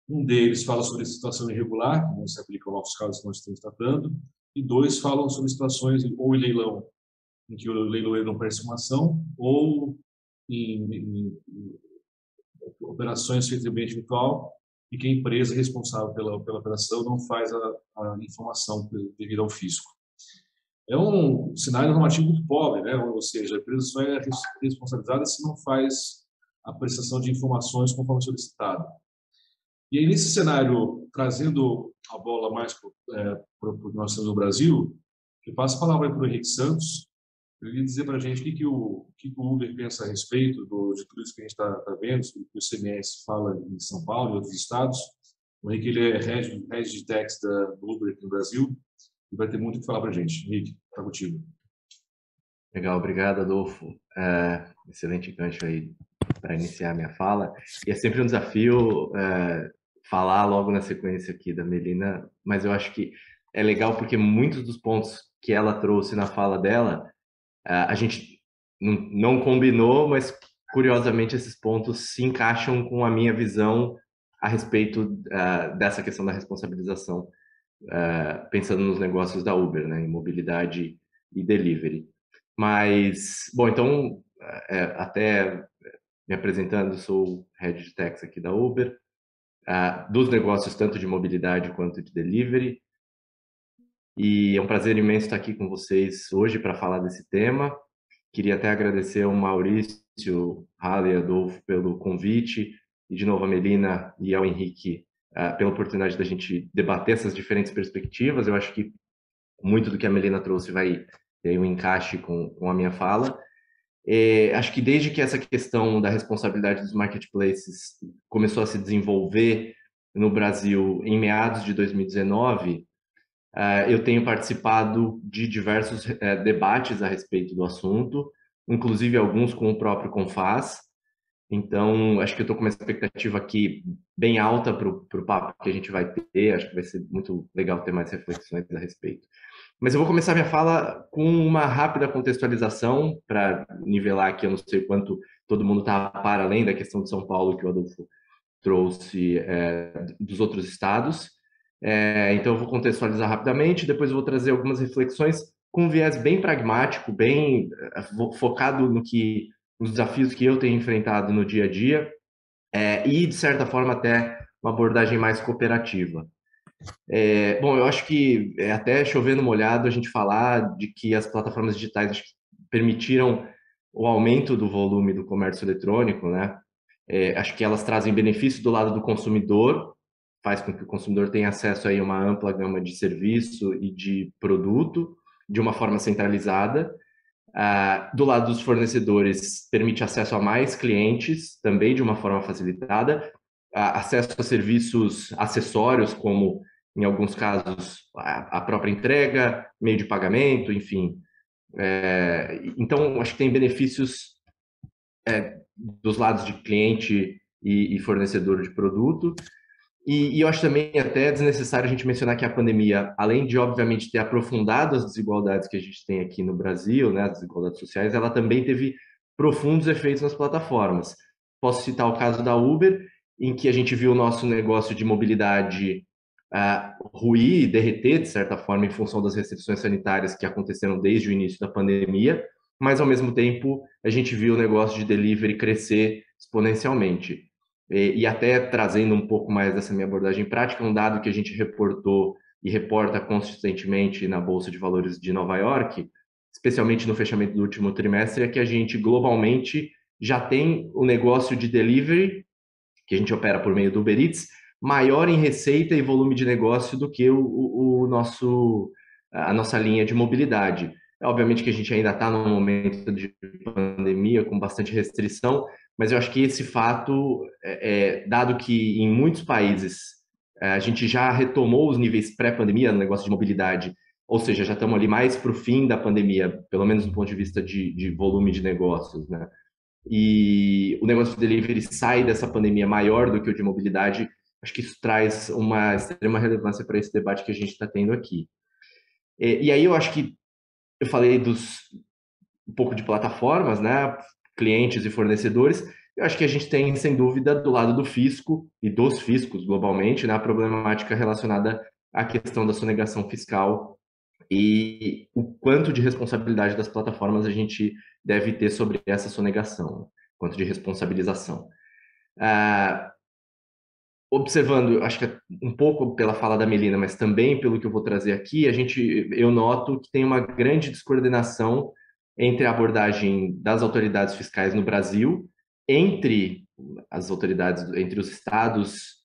Um deles fala sobre situação irregular, que não se aplica aos novos casos que nós estamos tratando, e 2 falam sobre situações ou em leilão, em que o leiloeiro não presta uma ação, ou em operações feitas em ambiente virtual, e que a empresa responsável pela operação não faz a informação devido ao fisco. É um cenário normativo muito pobre, né? Ou seja, a empresa só é responsabilizada se não faz a prestação de informações conforme solicitado. E aí, nesse cenário, trazendo a bola mais para o que nós temos no Brasil, eu passo a palavra para o Henrique Santos, para ele dizer para a gente o que o Uber pensa a respeito de tudo isso que a gente está vendo, sobre o que o CMS fala em São Paulo e outros estados. O Henrique, ele é head de tax do Uber aqui no Brasil e vai ter muito o que falar para a gente. Henrique, está contigo. Legal, obrigado, Adolfo. Excelente gancho aí para iniciar a minha fala. E é sempre um desafio falar logo na sequência aqui da Melina, mas eu acho que é legal porque muitos dos pontos que ela trouxe na fala dela, a gente não combinou, mas curiosamente esses pontos se encaixam com a minha visão a respeito dessa questão da responsabilização, pensando nos negócios da Uber, né, em mobilidade e delivery. Mas, bom, então, até me apresentando, sou Head de Tax aqui da Uber, dos negócios tanto de mobilidade quanto de delivery. E é um prazer imenso estar aqui com vocês hoje para falar desse tema. Queria até agradecer ao Maurício, Halle e Adolfo pelo convite, e de novo a Melina e ao Henrique pela oportunidade da gente debater essas diferentes perspectivas. Eu acho que muito do que a Melina trouxe vai ter um encaixe com a minha fala. Acho que desde que essa questão da responsabilidade dos marketplaces começou a se desenvolver no Brasil em meados de 2019, eu tenho participado de diversos debates a respeito do assunto, inclusive alguns com o próprio Confas. Então, acho que eu estou com uma expectativa aqui bem alta para o papo que a gente vai ter. Acho que vai ser muito legal ter mais reflexões a respeito. Mas eu vou começar minha fala com uma rápida contextualização para nivelar aqui. Eu não sei quanto todo mundo está para além da questão de São Paulo que o Adolfo trouxe dos outros estados. Então, eu vou contextualizar rapidamente, depois eu vou trazer algumas reflexões com um viés bem pragmático, bem focado nos desafios que eu tenho enfrentado no dia a dia, e, de certa forma, até uma abordagem mais cooperativa. Bom, eu acho que é até chovendo molhado a gente falar de que as plataformas digitais permitiram o aumento do volume do comércio eletrônico, né? Acho que elas trazem benefício do lado do consumidor, faz com que o consumidor tenha acesso aí a uma ampla gama de serviço e de produto de uma forma centralizada. Do lado dos fornecedores, permite acesso a mais clientes, também de uma forma facilitada, acesso a serviços acessórios, como, em alguns casos, a própria entrega, meio de pagamento, enfim. Então, acho que tem benefícios dos lados de cliente e fornecedor de produto. E eu acho também até desnecessário a gente mencionar que a pandemia, além de, obviamente, ter aprofundado as desigualdades que a gente tem aqui no Brasil, né, as desigualdades sociais, ela também teve profundos efeitos nas plataformas. Posso citar o caso da Uber, em que a gente viu o nosso negócio de mobilidade ruir e derreter, de certa forma, em função das restrições sanitárias que aconteceram desde o início da pandemia, mas, ao mesmo tempo, a gente viu o negócio de delivery crescer exponencialmente. E até trazendo um pouco mais dessa minha abordagem prática, um dado que a gente reportou e reporta consistentemente na Bolsa de Valores de Nova York, especialmente no fechamento do último trimestre, é que a gente, globalmente, já tem o negócio de delivery, que a gente opera por meio do Uber Eats, maior em receita e volume de negócio do que a nossa linha de mobilidade. Obviamente que a gente ainda está num momento de pandemia com bastante restrição, mas eu acho que esse fato, dado que em muitos países a gente já retomou os níveis pré-pandemia no negócio de mobilidade, ou seja, já estamos ali mais para o fim da pandemia, pelo menos do ponto de vista de volume de negócios, né? E o negócio de delivery sai dessa pandemia maior do que o de mobilidade, acho que isso traz uma extrema relevância para esse debate que a gente está tendo aqui. E aí eu acho que eu falei um pouco de plataformas, né, clientes e fornecedores. Eu acho que a gente tem, sem dúvida, do lado do fisco e dos fiscos globalmente, né, a problemática relacionada à questão da sonegação fiscal e o quanto de responsabilidade das plataformas a gente deve ter sobre essa sonegação, quanto de responsabilização. Observando, acho que um pouco pela fala da Melina, mas também pelo que eu vou trazer aqui, eu noto que tem uma grande descoordenação entre a abordagem das autoridades fiscais no Brasil, entre as autoridades, entre os estados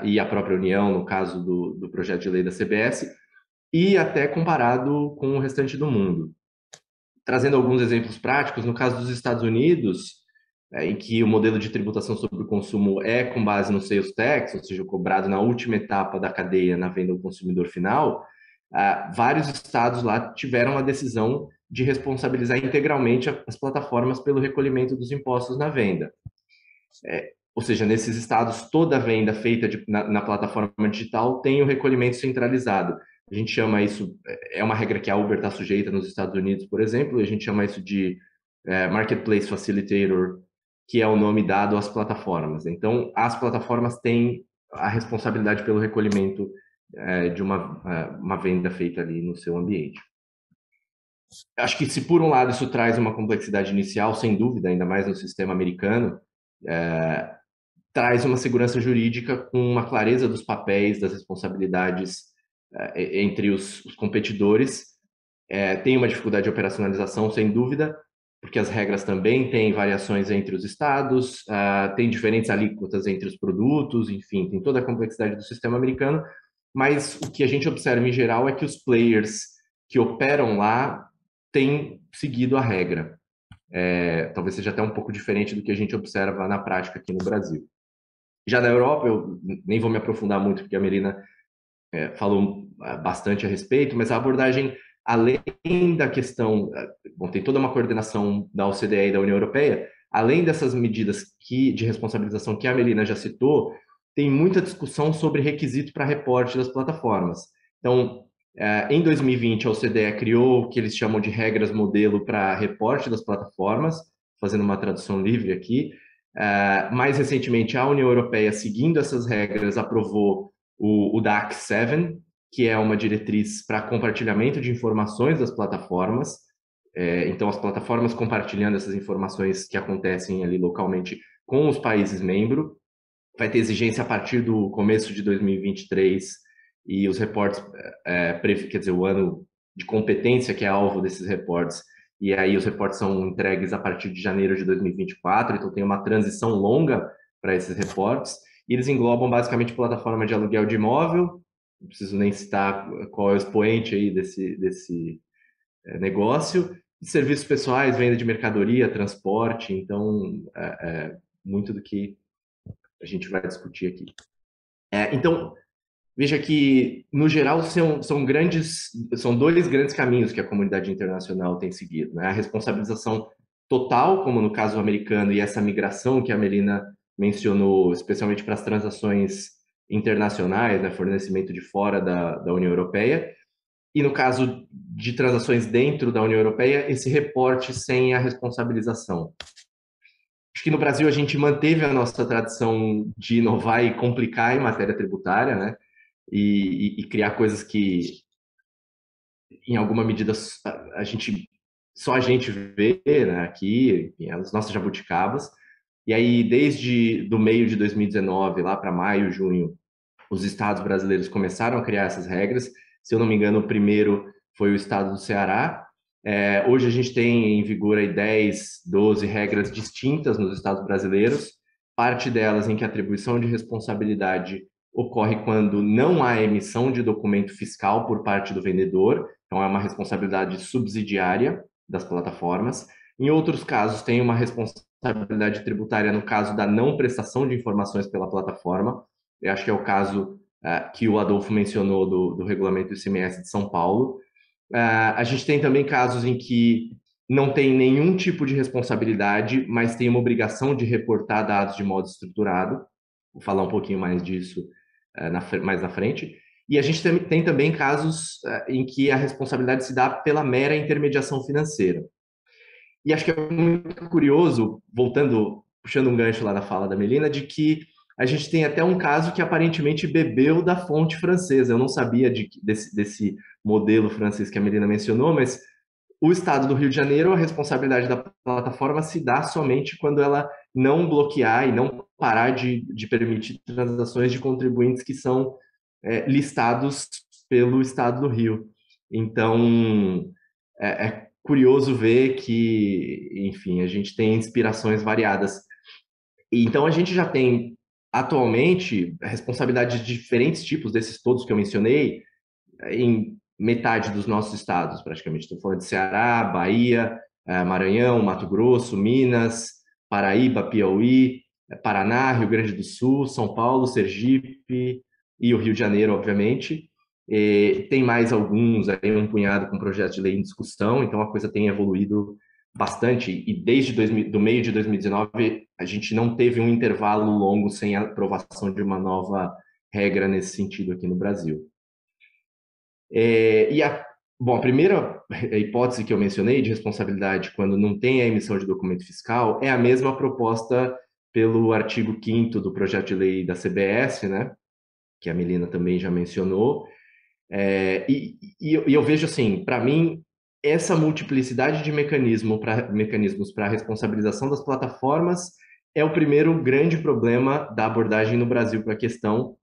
e a própria União, no caso do projeto de lei da CBS, e até comparado com o restante do mundo. Trazendo alguns exemplos práticos, no caso dos Estados Unidos, em que o modelo de tributação sobre o consumo é com base no sales tax, ou seja, cobrado na última etapa da cadeia na venda ao consumidor final, vários estados lá tiveram a decisão de responsabilizar integralmente as plataformas pelo recolhimento dos impostos na venda. Ou seja, nesses estados, toda a venda feita na plataforma digital tem o recolhimento centralizado. A gente chama isso, é uma regra que a Uber está sujeita nos Estados Unidos, por exemplo, e a gente chama isso de Marketplace Facilitator, que é o nome dado às plataformas. Então, as plataformas têm a responsabilidade pelo recolhimento de uma venda feita ali no seu ambiente. Acho que se por um lado isso traz uma complexidade inicial, sem dúvida, ainda mais no sistema americano, traz uma segurança jurídica com uma clareza dos papéis, das responsabilidades entre os competidores. Tem uma dificuldade de operacionalização, sem dúvida, porque as regras também têm variações entre os estados, tem diferentes alíquotas entre os produtos, enfim, tem toda a complexidade do sistema americano, mas o que a gente observa em geral é que os players que operam lá têm seguido a regra. Talvez seja até um pouco diferente do que a gente observa na prática aqui no Brasil. Já na Europa, eu nem vou me aprofundar muito, porque a Melina falou bastante a respeito, mas a abordagem, além da questão, tem toda uma coordenação da OCDE e da União Europeia, além dessas medidas de responsabilização que a Melina já citou, tem muita discussão sobre requisito para reporte das plataformas. Então, em 2020, a OCDE criou o que eles chamam de regras modelo para reporte das plataformas, fazendo uma tradução livre aqui. Mais recentemente, a União Europeia, seguindo essas regras, aprovou o DAC 7, que é uma diretriz para compartilhamento de informações das plataformas. Então, as plataformas compartilhando essas informações que acontecem ali localmente com os países membros. Vai ter exigência a partir do começo de 2023 e os reportes, quer dizer, o ano de competência que é alvo desses reportes, e aí os reportes são entregues a partir de janeiro de 2024, então tem uma transição longa para esses reportes, e eles englobam basicamente plataforma de aluguel de imóvel, não preciso nem citar qual é o expoente aí desse negócio, serviços pessoais, venda de mercadoria, transporte, então muito do que a gente vai discutir aqui. Então, veja que, no geral, são dois grandes caminhos que a comunidade internacional tem seguido, né? A responsabilização total, como no caso americano, e essa migração que a Melina mencionou, especialmente para as transações internacionais, né? Fornecimento de fora da União Europeia, e no caso de transações dentro da União Europeia, esse reporte sem a responsabilização. Acho que no Brasil a gente manteve a nossa tradição de inovar e complicar em matéria tributária, né? e criar coisas que, em alguma medida, só a gente vê, né, aqui, enfim, as nossas jabuticabas. E aí, desde do meio de 2019, lá para maio, junho, os estados brasileiros começaram a criar essas regras. Se eu não me engano, o primeiro foi o estado do Ceará. Hoje a gente tem em vigor aí 10, 12 regras distintas nos estados brasileiros, parte delas em que a atribuição de responsabilidade ocorre quando não há emissão de documento fiscal por parte do vendedor, então é uma responsabilidade subsidiária das plataformas. Em outros casos, tem uma responsabilidade tributária no caso da não prestação de informações pela plataforma. Eu acho que é o caso que o Adolfo mencionou do regulamento do ICMS de São Paulo. A gente tem também casos em que não tem nenhum tipo de responsabilidade, mas tem uma obrigação de reportar dados de modo estruturado. Vou falar um pouquinho mais disso mais na frente. E a gente tem também casos em que a responsabilidade se dá pela mera intermediação financeira. E acho que é muito curioso, voltando, puxando um gancho lá na fala da Melina, de que a gente tem até um caso que aparentemente bebeu da fonte francesa. Eu não sabia desse modelo francês que a Melina mencionou, mas o Estado do Rio de Janeiro, a responsabilidade da plataforma se dá somente quando ela não bloquear e não parar de permitir transações de contribuintes que são listados pelo Estado do Rio. Então, é curioso ver que, enfim, a gente tem inspirações variadas. Então, a gente já tem, atualmente, responsabilidades de diferentes tipos, desses todos que eu mencionei, em metade dos nossos estados, praticamente. Estou falando de Ceará, Bahia, Maranhão, Mato Grosso, Minas, Paraíba, Piauí, Paraná, Rio Grande do Sul, São Paulo, Sergipe e o Rio de Janeiro, obviamente. Tem mais alguns, aí um punhado com projetos de lei em discussão, então a coisa tem evoluído bastante, e desde do meio de 2019 a gente não teve um intervalo longo sem a aprovação de uma nova regra nesse sentido aqui no Brasil. Bom, a primeira hipótese que eu mencionei de responsabilidade quando não tem a emissão de documento fiscal é a mesma proposta pelo artigo 5º do projeto de lei da CBS, né, que a Melina também já mencionou. E eu vejo assim, para mim, essa multiplicidade de mecanismos para a responsabilização das plataformas é o primeiro grande problema da abordagem no Brasil para a questão,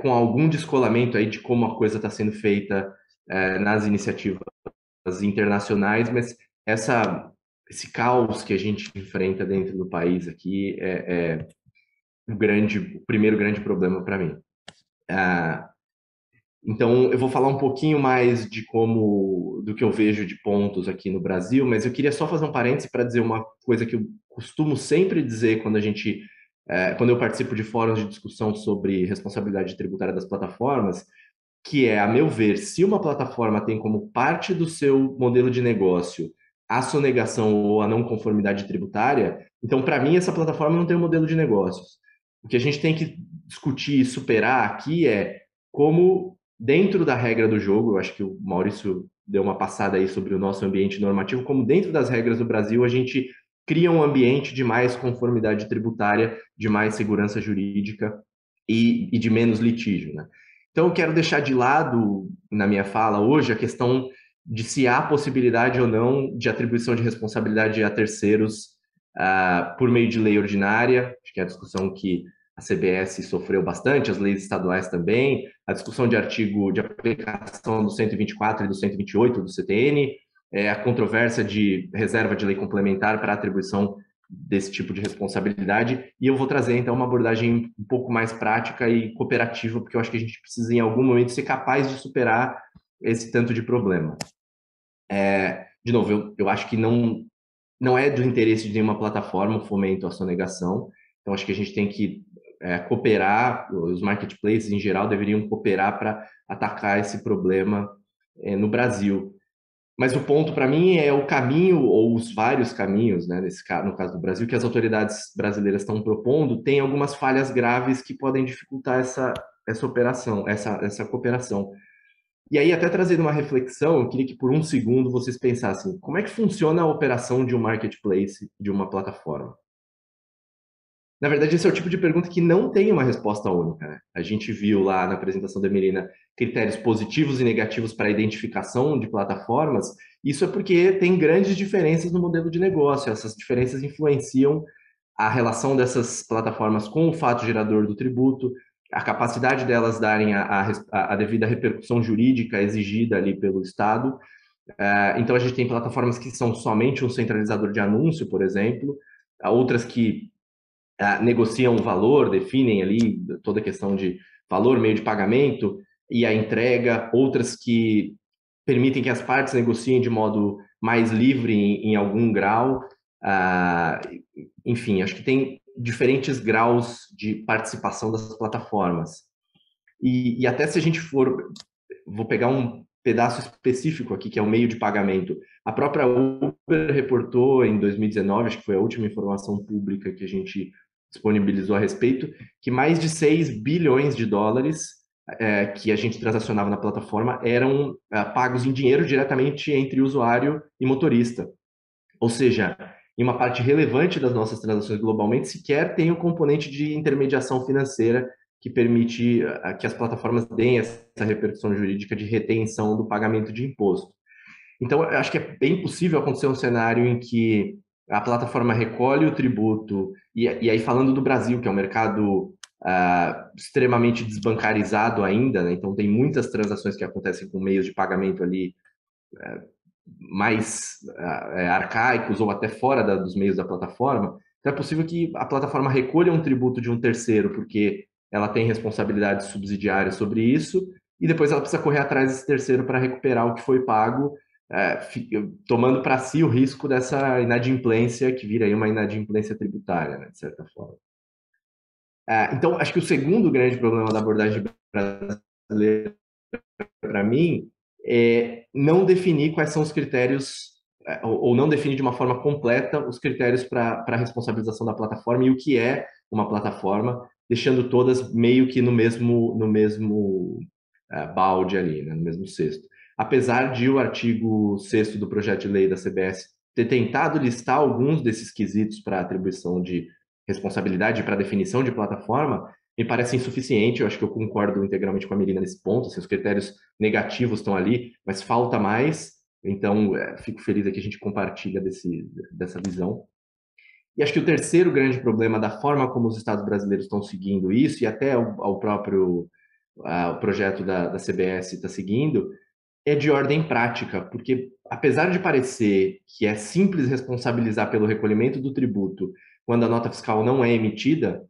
com algum descolamento aí de como a coisa está sendo feita nas iniciativas internacionais, mas esse caos que a gente enfrenta dentro do país aqui é o primeiro grande problema para mim. Então, eu vou falar um pouquinho mais do que eu vejo de pontos aqui no Brasil, mas eu queria só fazer um parêntese para dizer uma coisa que eu costumo sempre dizer quando eu participo de fóruns de discussão sobre responsabilidade tributária das plataformas, que é, a meu ver, se uma plataforma tem como parte do seu modelo de negócio a sonegação ou a não conformidade tributária, então, para mim, essa plataforma não tem um modelo de negócios. O que a gente tem que discutir e superar aqui é como, dentro da regra do jogo, eu acho que o Maurício deu uma passada aí sobre o nosso ambiente normativo, como dentro das regras do Brasil a gente cria um ambiente de mais conformidade tributária, de mais segurança jurídica e de menos litígio, né? Então, eu quero deixar de lado, na minha fala hoje, a questão de se há possibilidade ou não de atribuição de responsabilidade a terceiros por meio de lei ordinária, acho que é a discussão que a CBS sofreu bastante, as leis estaduais também, a discussão de artigo de aplicação do 124 e do 128 do CTN, a controvérsia de reserva de lei complementar para atribuição desse tipo de responsabilidade, e eu vou trazer então uma abordagem um pouco mais prática e cooperativa, porque eu acho que a gente precisa em algum momento ser capaz de superar esse tanto de problema. De novo, eu acho que não é do interesse de nenhuma plataforma o fomento à sonegação, então acho que a gente tem que cooperar, os marketplaces em geral deveriam cooperar para atacar esse problema no Brasil. Mas o ponto para mim é o caminho, ou os vários caminhos, né, no caso do Brasil, que as autoridades brasileiras estão propondo, tem algumas falhas graves que podem dificultar essa operação, essa cooperação. E aí, até trazendo uma reflexão, eu queria que por um segundo vocês pensassem, como é que funciona a operação de um marketplace, de uma plataforma? Na verdade, esse é o tipo de pergunta que não tem uma resposta única, né? A gente viu lá na apresentação da Melina critérios positivos e negativos para a identificação de plataformas. Isso é porque tem grandes diferenças no modelo de negócio. Essas diferenças influenciam a relação dessas plataformas com o fato gerador do tributo, a capacidade delas darem a devida repercussão jurídica exigida ali pelo Estado. Então, a gente tem plataformas que são somente um centralizador de anúncio, por exemplo, outras que negociam o valor, definem ali toda a questão de valor, meio de pagamento e a entrega, outras que permitem que as partes negociem de modo mais livre em algum grau. Enfim, acho que tem diferentes graus de participação das plataformas. E até se a gente for... Vou pegar um pedaço específico aqui, que é o meio de pagamento. A própria Uber reportou em 2019, acho que foi a última informação pública que a gente disponibilizou a respeito, que mais de 6 bilhões de dólares que a gente transacionava na plataforma eram pagos em dinheiro diretamente entre usuário e motorista. Ou seja, em uma parte relevante das nossas transações globalmente, sequer tem o componente de intermediação financeira que permite que as plataformas deem essa repercussão jurídica de retenção do pagamento de imposto. Então, eu acho que é bem possível acontecer um cenário em que a plataforma recolhe o tributo, e aí falando do Brasil, que é um mercado extremamente desbancarizado ainda, né? Então tem muitas transações que acontecem com meios de pagamento ali mais arcaicos ou até fora dos meios da plataforma. Então é possível que a plataforma recolha um tributo de um terceiro, porque ela tem responsabilidade subsidiária sobre isso, e depois ela precisa correr atrás desse terceiro para recuperar o que foi pago, tomando para si o risco dessa inadimplência, que vira aí uma inadimplência tributária, né, de certa forma. Então, acho que o segundo grande problema da abordagem brasileira, para mim, é não definir quais são os critérios, ou não definir de uma forma completa os critérios para a responsabilização da plataforma e o que é uma plataforma, deixando todas meio que no mesmo balde ali, né, no mesmo cesto. Apesar de o artigo 6º do projeto de lei da CBS ter tentado listar alguns desses quesitos para atribuição de responsabilidade, para definição de plataforma, me parece insuficiente. Eu acho que eu concordo integralmente com a Melina nesse ponto. Assim, os critérios negativos estão ali, mas falta mais. Então, fico feliz que a gente compartilha dessa visão. E acho que o terceiro grande problema da forma como os estados brasileiros estão seguindo isso, e até o próprio o projeto da CBS está seguindo, é de ordem prática, porque apesar de parecer que é simples responsabilizar pelo recolhimento do tributo quando a nota fiscal não é emitida,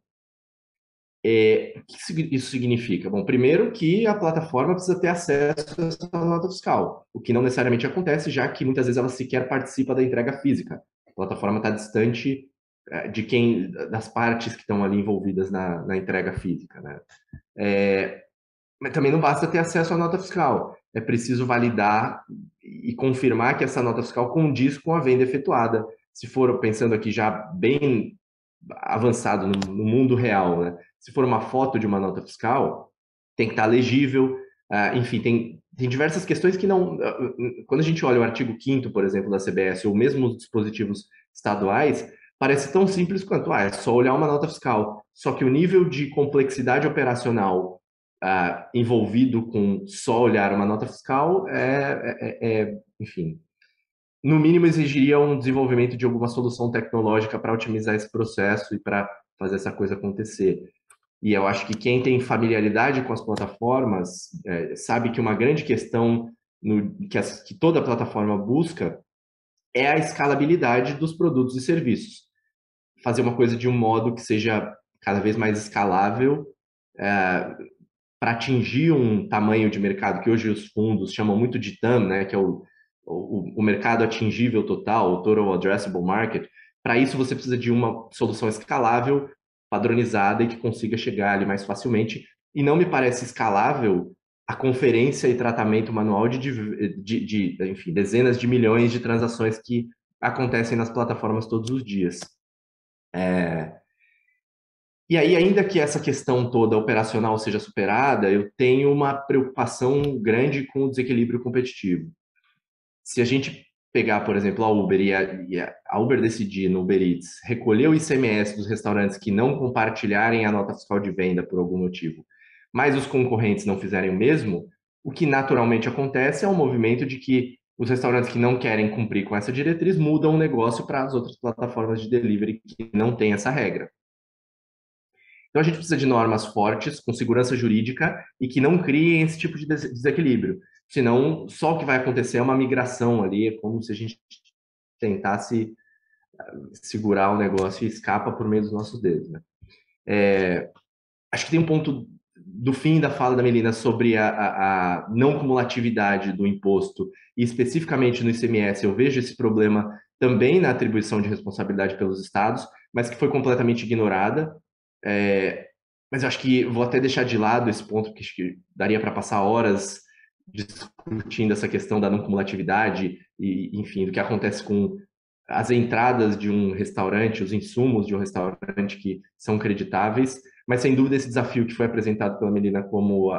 o que isso significa? Bom, primeiro que a plataforma precisa ter acesso a essa nota fiscal, o que não necessariamente acontece, já que muitas vezes ela sequer participa da entrega física. A plataforma está distante das partes que estão ali envolvidas na entrega física, né? Mas também não basta ter acesso à nota fiscal. É preciso validar e confirmar que essa nota fiscal condiz com a venda efetuada. Se for, pensando aqui já bem avançado no mundo real, né? Se for uma foto de uma nota fiscal, tem que estar legível. Enfim, tem diversas questões que não... Quando a gente olha o artigo 5º, por exemplo, da CBS, ou mesmo os dispositivos estaduais, parece tão simples quanto, é só olhar uma nota fiscal. Só que o nível de complexidade operacional envolvido com só olhar uma nota fiscal enfim, no mínimo exigiria um desenvolvimento de alguma solução tecnológica para otimizar esse processo e para fazer essa coisa acontecer. E eu acho que quem tem familiaridade com as plataformas sabe que uma grande questão que toda plataforma busca é a escalabilidade dos produtos e serviços. Fazer uma coisa de um modo que seja cada vez mais escalável, para atingir um tamanho de mercado que hoje os fundos chamam muito de TAM, né, que é o mercado atingível total, o Total Addressable Market. Para isso você precisa de uma solução escalável, padronizada e que consiga chegar ali mais facilmente. E não me parece escalável a conferência e tratamento manual enfim, dezenas de milhões de transações que acontecem nas plataformas todos os dias. E aí, ainda que essa questão toda operacional seja superada, eu tenho uma preocupação grande com o desequilíbrio competitivo. Se a gente pegar, por exemplo, a Uber a Uber decidir no Uber Eats recolher o ICMS dos restaurantes que não compartilharem a nota fiscal de venda por algum motivo, mas os concorrentes não fizerem o mesmo, o que naturalmente acontece é um movimento de que os restaurantes que não querem cumprir com essa diretriz mudam o negócio para as outras plataformas de delivery que não têm essa regra. Então a gente precisa de normas fortes, com segurança jurídica e que não criem esse tipo de desequilíbrio. Senão, só o que vai acontecer é uma migração ali, é como se a gente tentasse segurar o negócio e escapa por meio dos nossos dedos, né? Acho que tem um ponto do fim da fala da Melina sobre a não cumulatividade do imposto, e especificamente no ICMS, eu vejo esse problema também na atribuição de responsabilidade pelos estados, mas que foi completamente ignorada. Mas eu acho que vou até deixar de lado esse ponto, porque acho que daria para passar horas discutindo essa questão da não cumulatividade e, enfim, do que acontece com as entradas de um restaurante, os insumos de um restaurante que são creditáveis, mas sem dúvida esse desafio que foi apresentado pela Melina como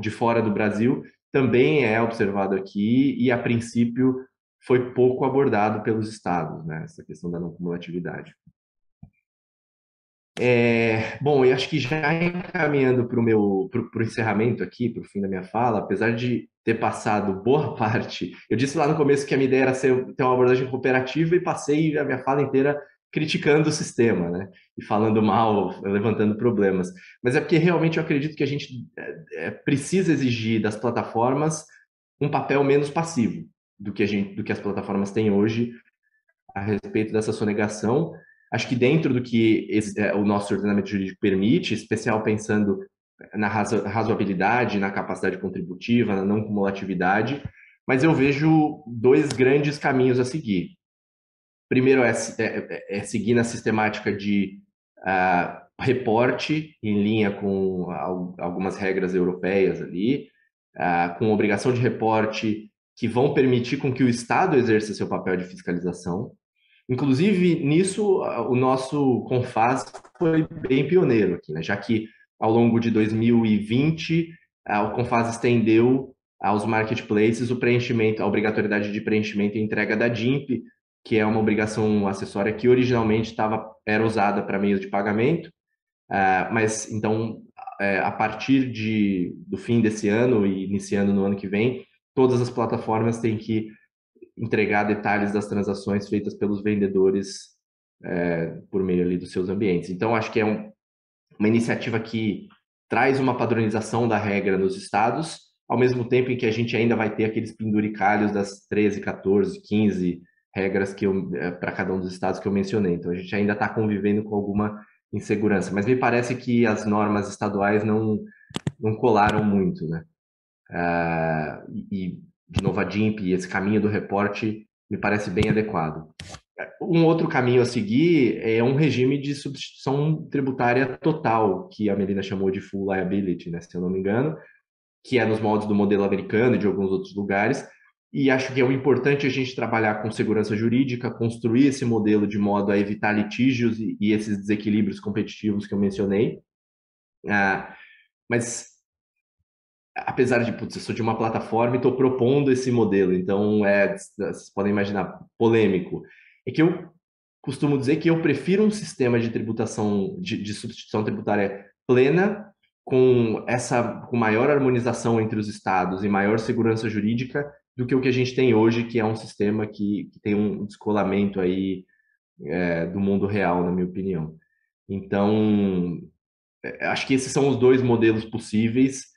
de fora do Brasil também é observado aqui e, a princípio, foi pouco abordado pelos estados, né, essa questão da não cumulatividade. Bom, eu acho que já encaminhando para o encerramento aqui, para o fim da minha fala, apesar de ter passado boa parte, eu disse lá no começo que a minha ideia era ter uma abordagem cooperativa e passei a minha fala inteira criticando o sistema, né? E falando mal, levantando problemas. Mas é porque realmente eu acredito que a gente precisa exigir das plataformas um papel menos passivo do que as plataformas têm hoje a respeito dessa sonegação. Acho que dentro do que o nosso ordenamento jurídico permite, especial pensando na razoabilidade, na capacidade contributiva, na não cumulatividade, mas eu vejo dois grandes caminhos a seguir. Primeiro é seguir na sistemática de reporte em linha com algumas regras europeias ali, com obrigação de reporte que vão permitir com que o Estado exerça seu papel de fiscalização. Inclusive, nisso, o nosso Confas foi bem pioneiro aqui, né? Já que ao longo de 2020, o Confas estendeu aos marketplaces o preenchimento, a obrigatoriedade de preenchimento e entrega da DIMP, que é uma obrigação acessória que originalmente era usada para meios de pagamento, mas então, a partir do fim desse ano e iniciando no ano que vem, todas as plataformas têm que entregar detalhes das transações feitas pelos vendedores por meio ali dos seus ambientes. Então, acho que é uma iniciativa que traz uma padronização da regra nos estados, ao mesmo tempo em que a gente ainda vai ter aqueles penduricalhos das 13, 14, 15 regras para cada um dos estados que eu mencionei. Então, a gente ainda está convivendo com alguma insegurança. Mas me parece que as normas estaduais não colaram muito, né? De novo, a DIMP e esse caminho do reporte me parece bem adequado. Um outro caminho a seguir é um regime de substituição tributária total, que a Melina chamou de full liability, né, se eu não me engano, que é nos moldes do modelo americano e de alguns outros lugares. E acho que é importante a gente trabalhar com segurança jurídica, construir esse modelo de modo a evitar litígios e esses desequilíbrios competitivos que eu mencionei. Mas apesar de, putz, eu sou de uma plataforma e estou propondo esse modelo, então vocês podem imaginar, polêmico. É que eu costumo dizer que eu prefiro um sistema de tributação, de substituição tributária plena, com maior harmonização entre os estados e maior segurança jurídica, do que o que a gente tem hoje, que é um sistema que tem um descolamento aí do mundo real, na minha opinião. Então, acho que esses são os dois modelos possíveis.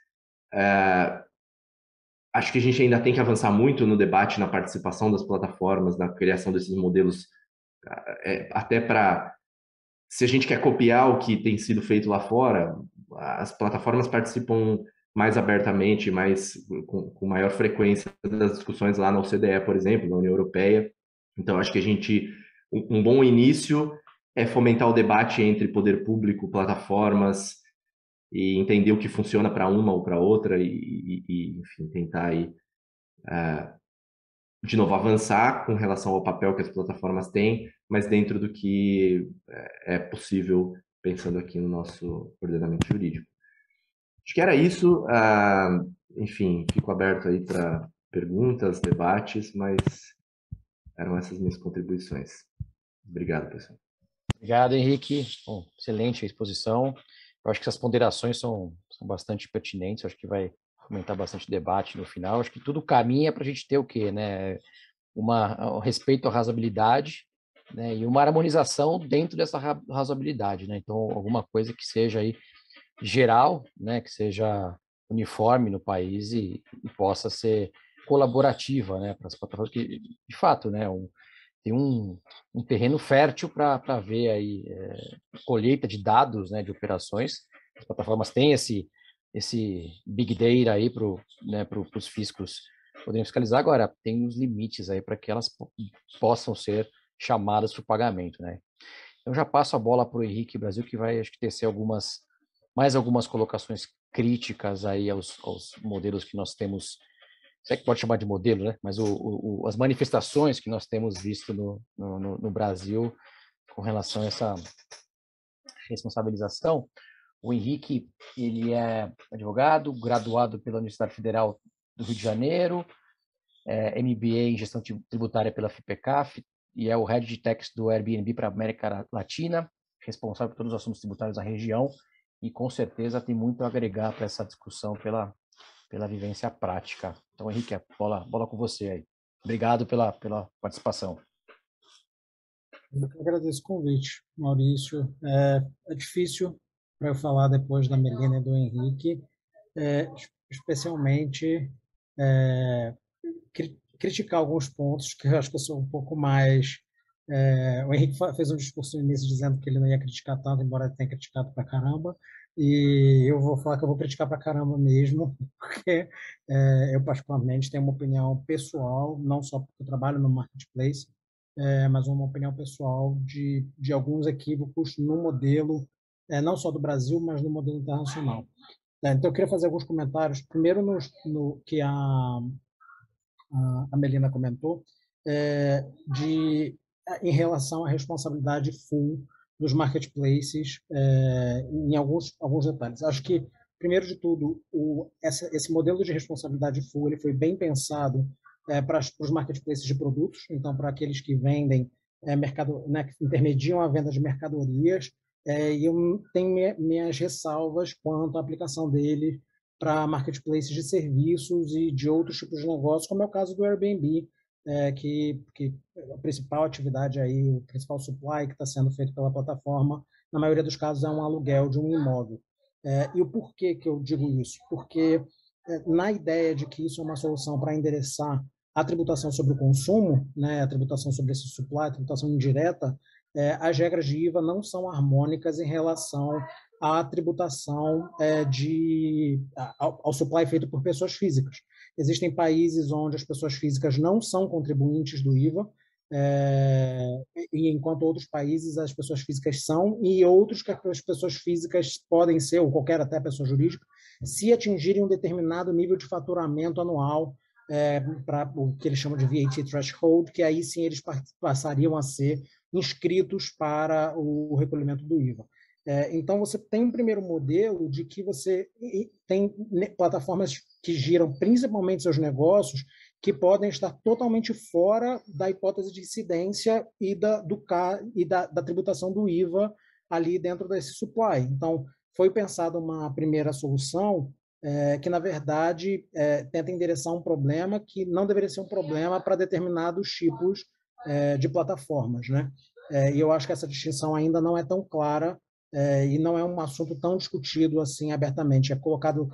Acho que a gente ainda tem que avançar muito no debate, na participação das plataformas, na criação desses modelos, até para, se a gente quer copiar o que tem sido feito lá fora, as plataformas participam mais abertamente, com maior frequência das discussões lá na OCDE, por exemplo, na União Europeia. Então, acho que um bom início é fomentar o debate entre poder público, plataformas, e entender o que funciona para uma ou para outra enfim, tentar aí, de novo, avançar com relação ao papel que as plataformas têm, mas dentro do que é possível, pensando aqui no nosso ordenamento jurídico. Acho que era isso. Enfim, fico aberto aí para perguntas, debates, mas eram essas minhas contribuições. Obrigado, pessoal. Obrigado, Henrique. Bom, excelente a exposição. Eu acho que essas ponderações são bastante pertinentes, eu acho que vai aumentar bastante debate no final. Eu acho que tudo caminha para a gente ter o quê, né? Um respeito à razoabilidade, né? E uma harmonização dentro dessa razoabilidade, né? Então, alguma coisa que seja aí geral, né? Que seja uniforme no país e possa ser colaborativa, né? Para as plataformas que, de fato, né? Tem um terreno fértil para ver aí colheita de dados, né, de operações. As plataformas têm esse big data aí para os fiscos poderem fiscalizar. Agora, tem uns limites aí para que elas possam ser chamadas para o pagamento, né? Eu já passo a bola para o Henrique Brasil, que vai, acho que, tecer mais algumas colocações críticas aí aos modelos que nós temos. Você que pode chamar de modelo, né? Mas as manifestações que nós temos visto no Brasil com relação a essa responsabilização. O Henrique, ele é advogado, graduado pela Universidade Federal do Rio de Janeiro, MBA em Gestão Tributária pela FIPECAF, e é o Head de Tax do Airbnb para a América Latina, responsável por todos os assuntos tributários da região, e com certeza tem muito a agregar para essa discussão pela vivência prática. Então, Henrique, bola com você aí. Obrigado pela participação. Eu que agradeço o convite, Maurício. É difícil para eu falar depois da Melina e do Henrique, especialmente criticar alguns pontos que eu acho que eu sou um pouco mais... o Henrique fez um discurso no início dizendo que ele não ia criticar tanto, embora ele tenha criticado pra caramba, e eu vou falar que eu vou criticar pra caramba mesmo, porque eu particularmente tenho uma opinião pessoal, não só porque eu trabalho no marketplace, mas uma opinião pessoal de alguns equívocos no modelo, não só do Brasil, mas no modelo internacional. Então, eu queria fazer alguns comentários, primeiro no que a Melina comentou, em relação à responsabilidade full dos marketplaces, em alguns detalhes. Acho que, primeiro de tudo, esse modelo de responsabilidade full ele foi bem pensado para os marketplaces de produtos, então, para aqueles que vendem, que intermediam a venda de mercadorias, e eu tenho minhas ressalvas quanto à aplicação dele para marketplaces de serviços e de outros tipos de negócios, como é o caso do Airbnb, que a principal atividade aí, o principal supply que está sendo feito pela plataforma, na maioria dos casos é um aluguel de um imóvel. E o porquê que eu digo isso? Porque na ideia de que isso é uma solução para endereçar a tributação sobre o consumo, né, a tributação sobre esse supply, a tributação indireta, as regras de IVA não são harmônicas em relação à tributação ao supply feito por pessoas físicas. Existem países onde as pessoas físicas não são contribuintes do IVA, e enquanto outros países as pessoas físicas são, e outros que as pessoas físicas podem ser, ou qualquer até pessoa jurídica, se atingirem um determinado nível de faturamento anual, para o que eles chamam de VAT threshold, que aí sim eles passariam a ser inscritos para o recolhimento do IVA. Então, você tem um primeiro modelo de que você tem plataformas que giram principalmente seus negócios que podem estar totalmente fora da hipótese de incidência e da tributação do IVA ali dentro desse supply. Então, foi pensada uma primeira solução que, na verdade, tenta endereçar um problema que não deveria ser um problema para determinados tipos de plataformas, né? E eu acho que essa distinção ainda não é tão clara e não é um assunto tão discutido assim abertamente. É colocado,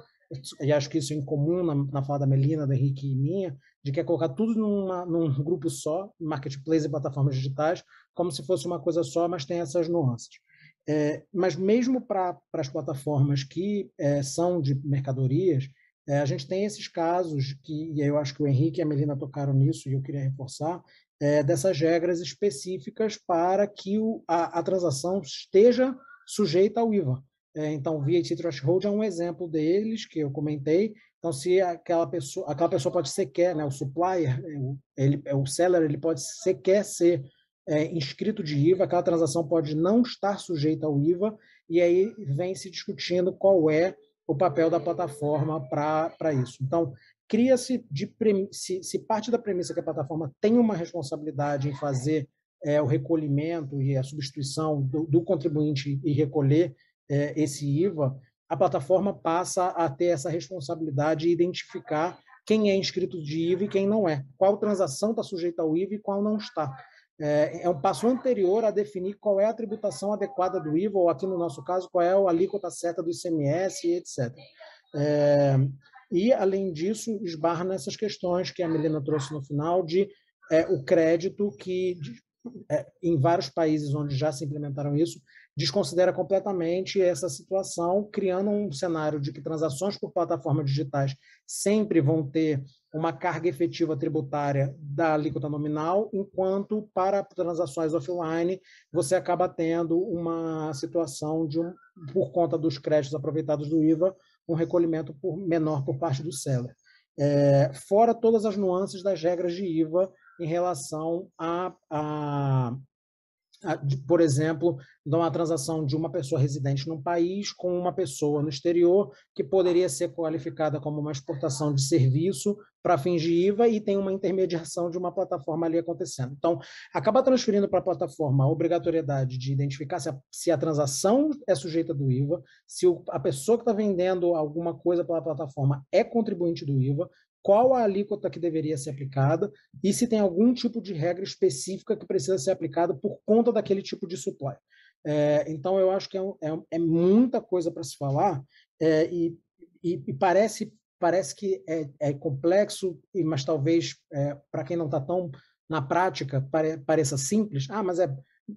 e acho que isso é incomum na fala da Melina, do Henrique e minha, de que é colocar tudo num grupo só, marketplace e plataformas digitais, como se fosse uma coisa só, mas tem essas nuances. Mas mesmo para as plataformas que são de mercadorias, a gente tem esses casos, e eu acho que o Henrique e a Melina tocaram nisso, e eu queria reforçar, dessas regras específicas para que a transação esteja sujeita ao IVA. Então, o VAT Threshold é um exemplo deles, que eu comentei. Então, se aquela pessoa pode sequer, né, o supplier, o seller, ele pode sequer ser inscrito de IVA, aquela transação pode não estar sujeita ao IVA, e aí vem se discutindo qual é o papel da plataforma para isso. Então, cria-se, se parte da premissa que a plataforma tem uma responsabilidade em fazer o recolhimento e a substituição do contribuinte e recolher esse IVA, a plataforma passa a ter essa responsabilidade de identificar quem é inscrito de IVA e quem não é, qual transação está sujeita ao IVA e qual não está. É um passo anterior a definir qual é a tributação adequada do IVA, ou aqui no nosso caso, qual é a alíquota certa do ICMS, etc. E, além disso, esbarra nessas questões que a Melina trouxe no final, de o crédito que, em vários países onde já se implementaram isso, desconsidera completamente essa situação, criando um cenário de que transações por plataformas digitais sempre vão ter uma carga efetiva tributária da alíquota nominal, enquanto para transações offline você acaba tendo uma situação por conta dos créditos aproveitados do IVA, um recolhimento menor por parte do seller. Fora todas as nuances das regras de IVA em relação por exemplo, de uma transação de uma pessoa residente num país com uma pessoa no exterior que poderia ser qualificada como uma exportação de serviço para fins de IVA e tem uma intermediação de uma plataforma ali acontecendo. Então, acaba transferindo para a plataforma a obrigatoriedade de identificar se a transação é sujeita do IVA, se a pessoa que está vendendo alguma coisa pela plataforma é contribuinte do IVA, qual a alíquota que deveria ser aplicada e se tem algum tipo de regra específica que precisa ser aplicada por conta daquele tipo de supply. Então, eu acho que é muita coisa para se falar e parece que é complexo, mas talvez, para quem não está tão na prática, pareça simples. Mas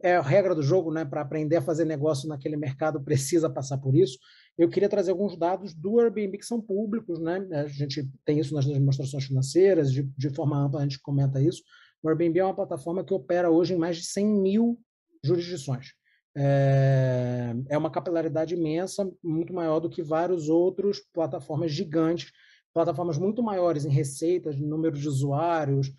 é a regra do jogo, né? Para aprender a fazer negócio naquele mercado precisa passar por isso. Eu queria trazer alguns dados do Airbnb que são públicos, né? A gente tem isso nas demonstrações financeiras, de forma ampla a gente comenta isso. O Airbnb é uma plataforma que opera hoje em mais de 100 mil jurisdições. É uma capilaridade imensa, muito maior do que vários outros plataformas gigantes, plataformas muito maiores em receitas, número de usuários,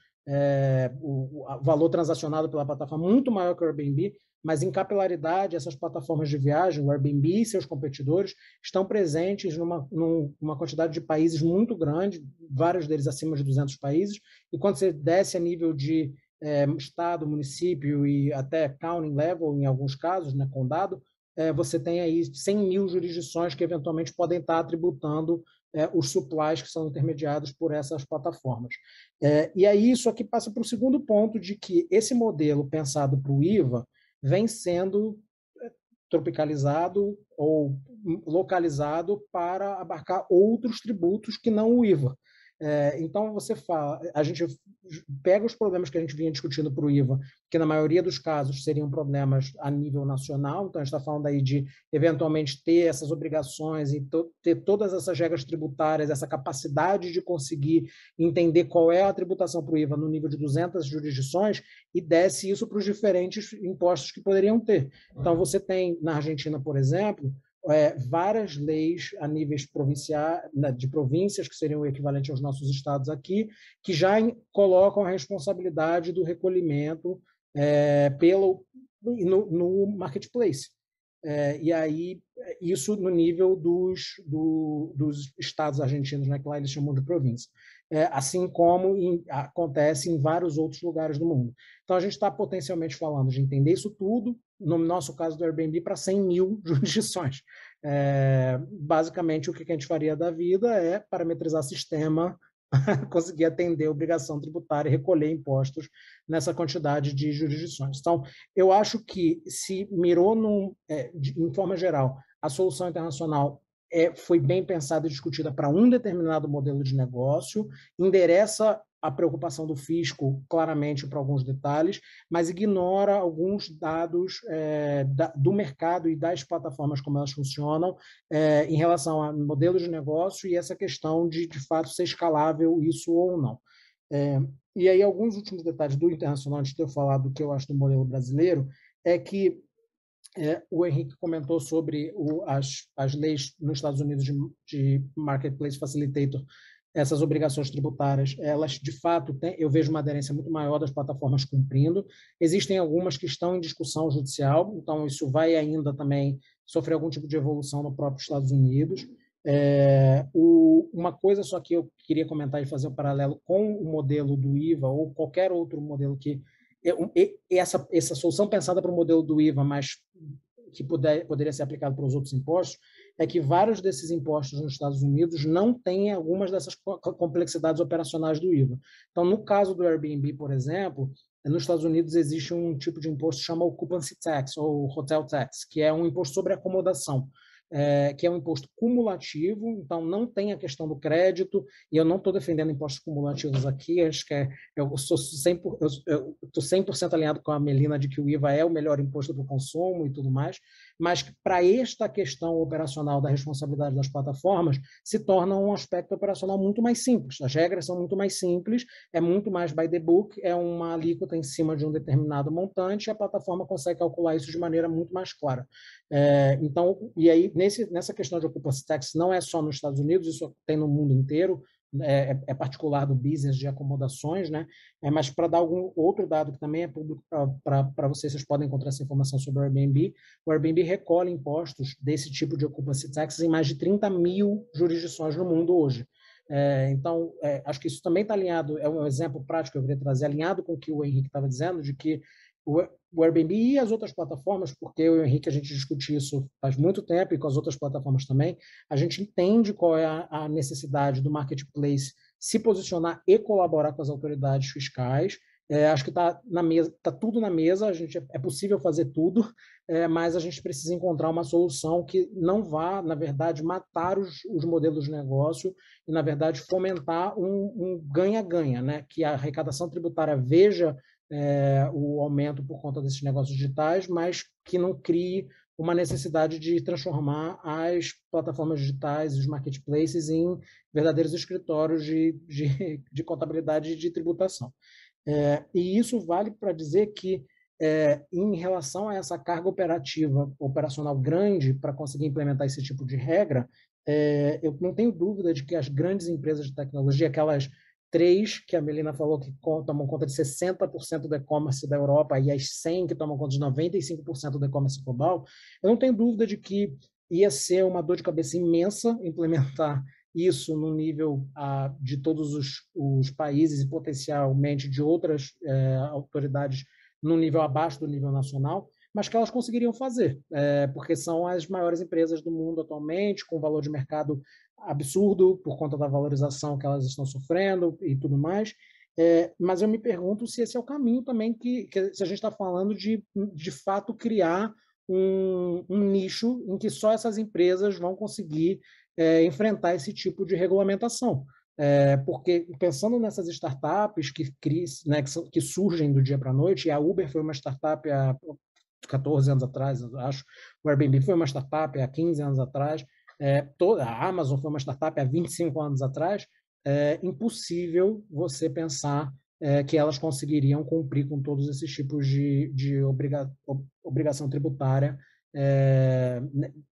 o valor transacionado pela plataforma muito maior que o Airbnb, mas em capilaridade, essas plataformas de viagem, o Airbnb e seus competidores, estão presentes numa quantidade de países muito grande, vários deles acima de 200 países, e quando você desce a nível de estado, município e até county level, em alguns casos, né, condado, você tem aí 100 mil jurisdições que eventualmente podem estar tributando os supplies que são intermediados por essas plataformas. E aí isso aqui passa para o segundo ponto, de que esse modelo pensado para o IVA vem sendo tropicalizado ou localizado para abarcar outros tributos que não o IVA. Então, a gente pega os problemas que a gente vinha discutindo para o IVA, que na maioria dos casos seriam problemas a nível nacional, então a gente está falando aí de, eventualmente, ter essas obrigações e ter todas essas regras tributárias, essa capacidade de conseguir entender qual é a tributação para o IVA no nível de 200 jurisdições e desce isso para os diferentes impostos que poderiam ter. Então, você tem, na Argentina, por exemplo, várias leis a níveis de províncias, que seriam o equivalente aos nossos estados aqui, que já colocam a responsabilidade do recolhimento no marketplace. E aí, isso no nível dos estados argentinos, né, que lá eles chamam de província. Assim como acontece em vários outros lugares do mundo. Então, a gente está potencialmente falando de entender isso tudo, no nosso caso do Airbnb, para 100 mil jurisdições. Basicamente, o que a gente faria da vida é parametrizar sistema, conseguir atender a obrigação tributária e recolher impostos nessa quantidade de jurisdições. Então, eu acho que se mirou, em forma geral, a solução internacional foi bem pensada e discutida para um determinado modelo de negócio, endereça a preocupação do fisco claramente para alguns detalhes, mas ignora alguns dados do mercado e das plataformas como elas funcionam em relação a modelos de negócio e essa questão de fato, ser escalável isso ou não. E aí, alguns últimos detalhes do internacional, antes de eu falar do que eu acho do modelo brasileiro, é que o Henrique comentou sobre as leis nos Estados Unidos de Marketplace Facilitator, essas obrigações tributárias, elas, de fato, eu vejo uma aderência muito maior das plataformas cumprindo. Existem algumas que estão em discussão judicial, então isso vai ainda também sofrer algum tipo de evolução no próprio Estados Unidos. Uma coisa só que eu queria comentar e fazer um paralelo com o modelo do IVA ou qualquer outro modelo que essa solução pensada para o modelo do IVA, mas que poderia ser aplicado para os outros impostos, é que vários desses impostos nos Estados Unidos não têm algumas dessas complexidades operacionais do IVA. Então, no caso do Airbnb, por exemplo, nos Estados Unidos existe um tipo de imposto que chama Occupancy Tax, ou Hotel Tax, que é um imposto sobre acomodação. Que é um imposto cumulativo, então não tem a questão do crédito, e eu não estou defendendo impostos cumulativos aqui, acho que eu estou 100% alinhado com a Melina de que o IVA é o melhor imposto para o consumo e tudo mais, mas para esta questão operacional da responsabilidade das plataformas, se torna um aspecto operacional muito mais simples. As regras são muito mais simples, é muito mais by the book, é uma alíquota em cima de um determinado montante, e a plataforma consegue calcular isso de maneira muito mais clara. Então, e aí, nessa questão de occupancy tax, não é só nos Estados Unidos, isso tem no mundo inteiro, é particular do business de acomodações, né? Mas para dar algum outro dado que também é público para vocês podem encontrar essa informação sobre o Airbnb recolhe impostos desse tipo de occupancy tax em mais de 30 mil jurisdições no mundo hoje. Então, acho que isso também está alinhado, é um exemplo prático que eu queria trazer, alinhado com o que o Henrique estava dizendo, de que o Airbnb e as outras plataformas, porque eu e o Henrique a gente discute isso faz muito tempo e com as outras plataformas também, a gente entende qual é a necessidade do marketplace se posicionar e colaborar com as autoridades fiscais. Acho que está na mesa, está tudo na mesa, é possível fazer tudo, mas a gente precisa encontrar uma solução que não vá, na verdade, matar os modelos de negócio e, na verdade, fomentar um ganha-ganha, né? Que a arrecadação tributária veja o aumento por conta desses negócios digitais, mas que não crie uma necessidade de transformar as plataformas digitais e os marketplaces em verdadeiros escritórios de contabilidade e de tributação. E isso vale para dizer que, em relação a essa carga operacional grande para conseguir implementar esse tipo de regra, eu não tenho dúvida de que as grandes empresas de tecnologia, aquelas 3 que a Melina falou que tomam conta de 60% do e-commerce da Europa e as 100 que tomam conta de 95% do e-commerce global, eu não tenho dúvida de que ia ser uma dor de cabeça imensa implementar isso no nível de todos os países e potencialmente de outras autoridades no nível abaixo do nível nacional, mas que elas conseguiriam fazer, porque são as maiores empresas do mundo atualmente, com valor de mercado absurdo por conta da valorização que elas estão sofrendo e tudo mais. Mas eu me pergunto se esse é o caminho também, que se a gente está falando de fato criar um nicho em que só essas empresas vão conseguir enfrentar esse tipo de regulamentação. Porque pensando nessas startups que surgem do dia para a noite, e a Uber foi uma startup há 14 anos atrás, eu acho, o Airbnb foi uma startup há 15 anos atrás, a Amazon foi uma startup há 25 anos atrás, é impossível você pensar que elas conseguiriam cumprir com todos esses tipos de obrigação tributária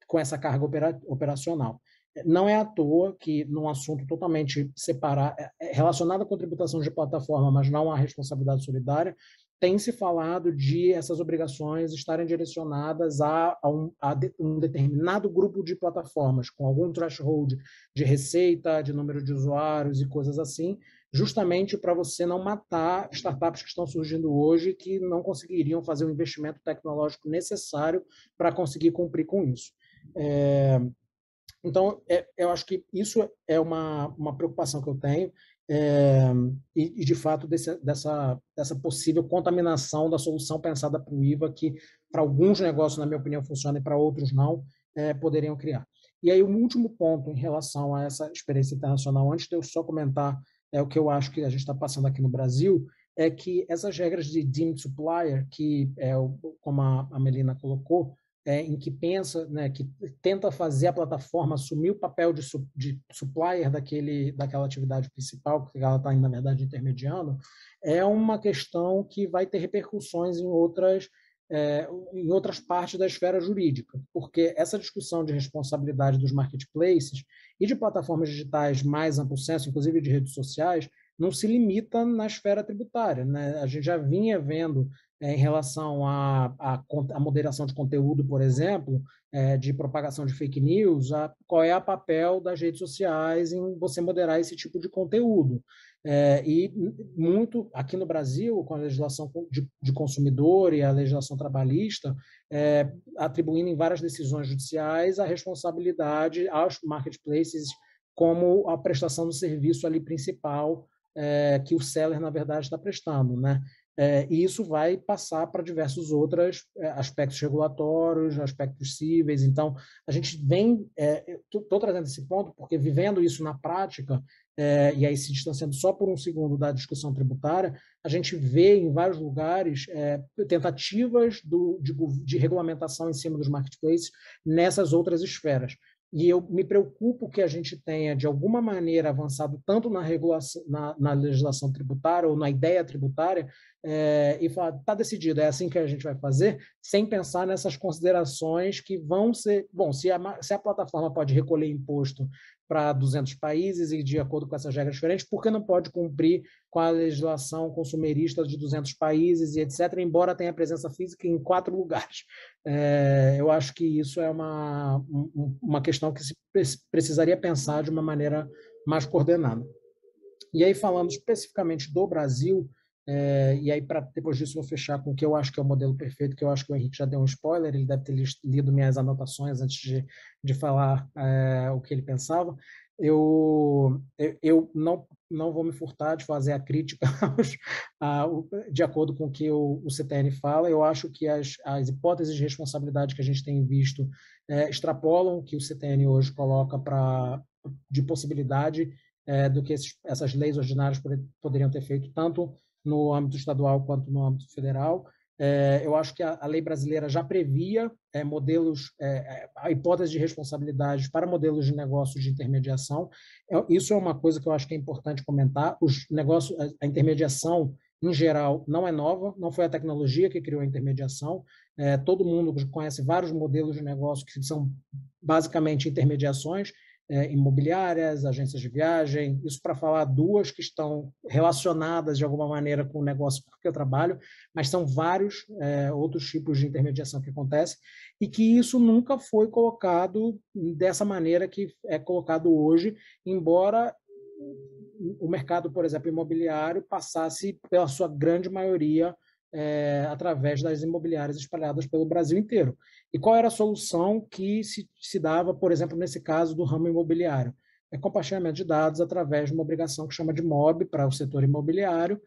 com essa carga operacional. Não é à toa que, num assunto totalmente separado, relacionado com tributação de plataforma, mas não à responsabilidade solidária, tem se falado de essas obrigações estarem direcionadas a um determinado grupo de plataformas, com algum threshold de receita, de número de usuários e coisas assim, justamente para você não matar startups que estão surgindo hoje que não conseguiriam fazer o investimento tecnológico necessário para conseguir cumprir com isso. Então, eu acho que isso é uma preocupação que eu tenho, e de fato, dessa possível contaminação da solução pensada para o IVA, que para alguns negócios, na minha opinião, funciona e para outros não, poderiam criar. E aí, um último ponto em relação a essa experiência internacional, antes de eu só comentar o que eu acho que a gente está passando aqui no Brasil, é que essas regras de deemed supplier, que como a Melina colocou, em que pensa, né, que tenta fazer a plataforma assumir o papel de supplier daquela atividade principal, que ela está, na verdade, intermediando, é uma questão que vai ter repercussões em outras partes da esfera jurídica, porque essa discussão de responsabilidade dos marketplaces e de plataformas digitais mais amplo senso, inclusive de redes sociais, não se limita na esfera tributária, né? A gente já vinha vendo em relação à moderação de conteúdo, por exemplo, de propagação de fake news, qual é o papel das redes sociais em você moderar esse tipo de conteúdo. E muito aqui no Brasil, com a legislação de consumidor e a legislação trabalhista, atribuindo em várias decisões judiciais a responsabilidade aos marketplaces como a prestação do serviço ali principal que o seller, na verdade, está prestando, né? E isso vai passar para diversos outros aspectos regulatórios, aspectos cíveis. Então, a gente vem... Estou trazendo esse ponto porque, vivendo isso na prática, e aí se distanciando só por um segundo da discussão tributária, a gente vê em vários lugares tentativas de regulamentação em cima dos marketplaces nessas outras esferas. E eu me preocupo que a gente tenha, de alguma maneira, avançado tanto na regulação, na legislação tributária ou na ideia tributária, e falar, está decidido, é assim que a gente vai fazer, sem pensar nessas considerações que vão ser... Bom, se a plataforma pode recolher imposto para 200 países e de acordo com essas regras diferentes, por que não pode cumprir com a legislação consumerista de 200 países e etc., embora tenha presença física em 4 lugares? Eu acho que isso é uma questão que se precisaria pensar de uma maneira mais coordenada. E aí, falando especificamente do Brasil, e aí depois disso vou fechar com o que eu acho que é o modelo perfeito, que eu acho que o Henrique já deu um spoiler, ele deve ter lido minhas anotações antes de falar o que ele pensava. Eu não vou me furtar de fazer a crítica de acordo com o que o CTN fala. Eu acho que as hipóteses de responsabilidade que a gente tem visto extrapolam o que o CTN hoje coloca de possibilidade do que essas leis ordinárias poderiam ter feito, tanto no âmbito estadual quanto no âmbito federal. Eu acho que a lei brasileira já previa modelos, a hipótese de responsabilidade para modelos de negócios de intermediação. Isso é uma coisa que eu acho que é importante comentar. Os negócios, a intermediação, em geral, não é nova, não foi a tecnologia que criou a intermediação. Todo mundo conhece vários modelos de negócio que são basicamente intermediações, imobiliárias, agências de viagem, isso para falar 2 que estão relacionadas de alguma maneira com o negócio porque eu trabalho, mas são vários outros tipos de intermediação que acontecem e que isso nunca foi colocado dessa maneira que é colocado hoje, embora o mercado, por exemplo, imobiliário passasse pela sua grande maioria através das imobiliárias espalhadas pelo Brasil inteiro. E qual era a solução que se dava, por exemplo, nesse caso do ramo imobiliário? Compartilhamento de dados através de uma obrigação que chama de MOB para o setor imobiliário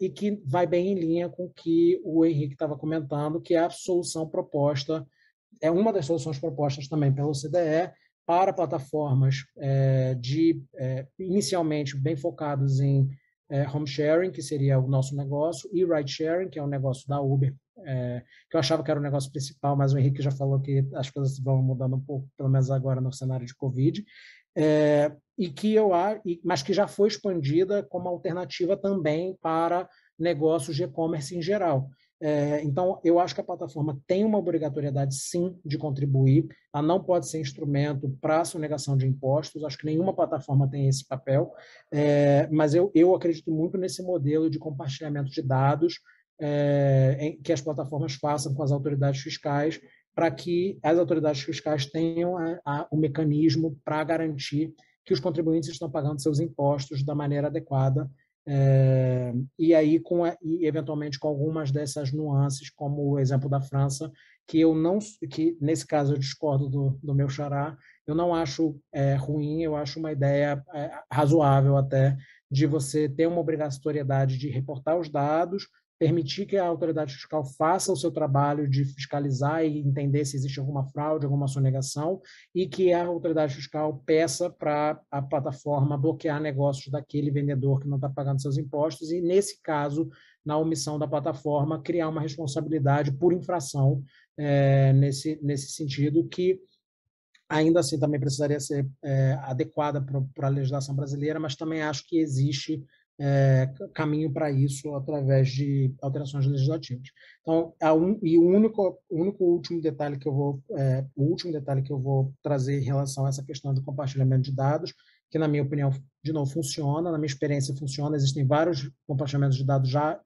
e que vai bem em linha com o que o Henrique estava comentando, que é a solução proposta, é uma das soluções propostas também pela OCDE para plataformas inicialmente bem focados em home sharing, que seria o nosso negócio, e ride sharing, que é o negócio da Uber, que eu achava que era o negócio principal, mas o Henrique já falou que as coisas vão mudando um pouco, pelo menos agora no cenário de Covid, mas que já foi expandida como alternativa também para negócios de e-commerce em geral. Então, eu acho que a plataforma tem uma obrigatoriedade, sim, de contribuir. Ela não pode ser instrumento para a sonegação de impostos. Acho que nenhuma plataforma tem esse papel. Mas eu acredito muito nesse modelo de compartilhamento de dados que as plataformas façam com as autoridades fiscais, para que as autoridades fiscais tenham o mecanismo para garantir que os contribuintes estão pagando seus impostos da maneira adequada, e aí eventualmente com algumas dessas nuances, como o exemplo da França, que nesse caso eu discordo do meu xará, eu não acho ruim, eu acho uma ideia razoável até, de você ter uma obrigatoriedade de reportar os dados, permitir que a autoridade fiscal faça o seu trabalho de fiscalizar e entender se existe alguma fraude, alguma sonegação, e que a autoridade fiscal peça para a plataforma bloquear negócios daquele vendedor que não está pagando seus impostos, e, nesse caso, na omissão da plataforma, criar uma responsabilidade por infração nesse sentido, que ainda assim também precisaria ser adequada para a legislação brasileira, mas também acho que existe caminho para isso através de alterações legislativas. Então, o último detalhe que eu vou trazer em relação a essa questão de compartilhamento de dados que, na minha opinião, de novo, funciona, na minha experiência funciona, existem vários compartilhamentos de dados já.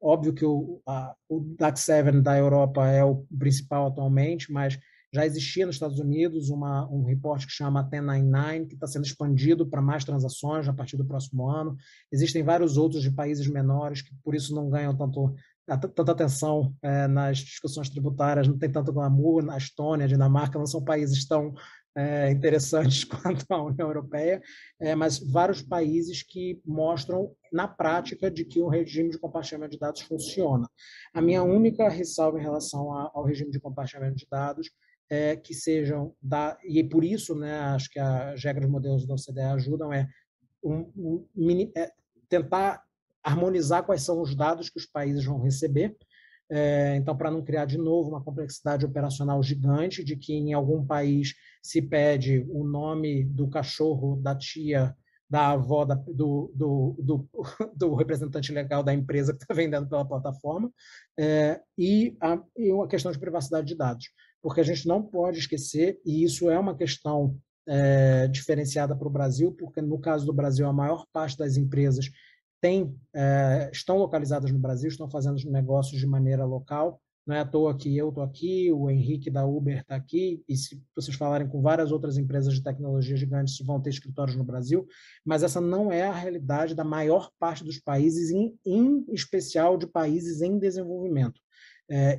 Óbvio que o DAC7 da Europa é o principal atualmente, mas já existia nos Estados Unidos um reporte que chama 1099, que está sendo expandido para mais transações a partir do próximo ano. Existem vários outros de países menores que, por isso, não ganham tanta atenção nas discussões tributárias, não tem tanto glamour. Na Estônia, a Dinamarca não são países tão interessantes quanto a União Europeia, mas vários países que mostram na prática de que o regime de compartilhamento de dados funciona. A minha única ressalva em relação ao regime de compartilhamento de dados é que sejam, e por isso, né, acho que as regras modelos da OCDE ajudam, tentar harmonizar quais são os dados que os países vão receber. Então, para não criar de novo uma complexidade operacional gigante, de que em algum país se pede o nome do cachorro, da tia, da avó, do representante legal da empresa que está vendendo pela plataforma, e uma questão de privacidade de dados. Porque a gente não pode esquecer, e isso é uma questão diferenciada para o Brasil, porque no caso do Brasil, a maior parte das empresas estão localizadas no Brasil, estão fazendo os negócios de maneira local. Não é à toa que eu estou aqui, o Henrique da Uber está aqui, e se vocês falarem com várias outras empresas de tecnologia gigantes, vão ter escritórios no Brasil, mas essa não é a realidade da maior parte dos países, em especial de países em desenvolvimento.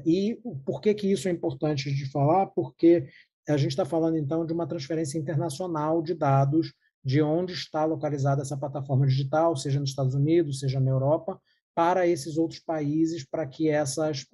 E por que isso é importante de falar? Porque a gente está falando, então, de uma transferência internacional de dados de onde está localizada essa plataforma digital, seja nos Estados Unidos, seja na Europa, para esses outros países, para que essas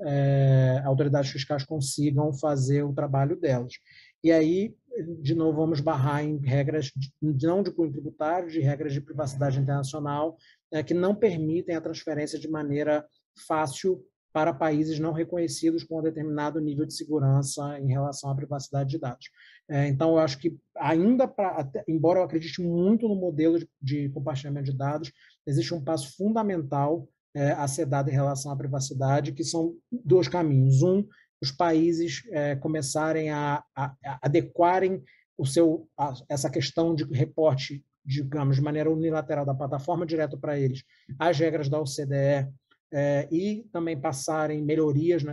autoridades fiscais consigam fazer o trabalho delas. E aí, de novo, vamos barrar em regras não de cunho tributário, de regras de privacidade internacional, que não permitem a transferência de maneira fácil para países não reconhecidos com um determinado nível de segurança em relação à privacidade de dados. Então, eu acho que embora eu acredite muito no modelo de compartilhamento de dados, existe um passo fundamental a ser dado em relação à privacidade, que são dois caminhos. Os países começarem a adequarem essa questão de reporte, digamos, de maneira unilateral da plataforma direto para eles, às regras da OCDE, e também passarem melhorias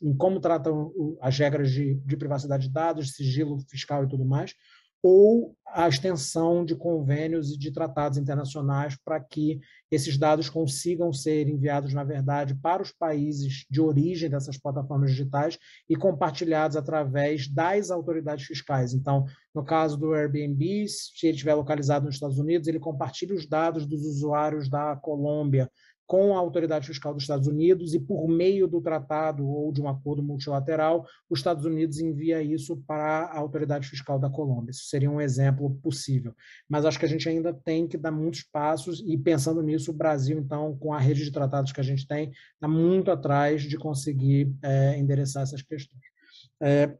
em como tratam as regras de privacidade de dados, sigilo fiscal e tudo mais, ou a extensão de convênios e de tratados internacionais para que esses dados consigam ser enviados, na verdade, para os países de origem dessas plataformas digitais e compartilhados através das autoridades fiscais. Então, no caso do Airbnb, se ele estiver localizado nos Estados Unidos, ele compartilha os dados dos usuários da Colômbia com a autoridade fiscal dos Estados Unidos e, por meio do tratado ou de um acordo multilateral, os Estados Unidos envia isso para a autoridade fiscal da Colômbia. Isso seria um exemplo possível. Mas acho que a gente ainda tem que dar muitos passos e, pensando nisso, o Brasil, então, com a rede de tratados que a gente tem, está muito atrás de conseguir endereçar essas questões.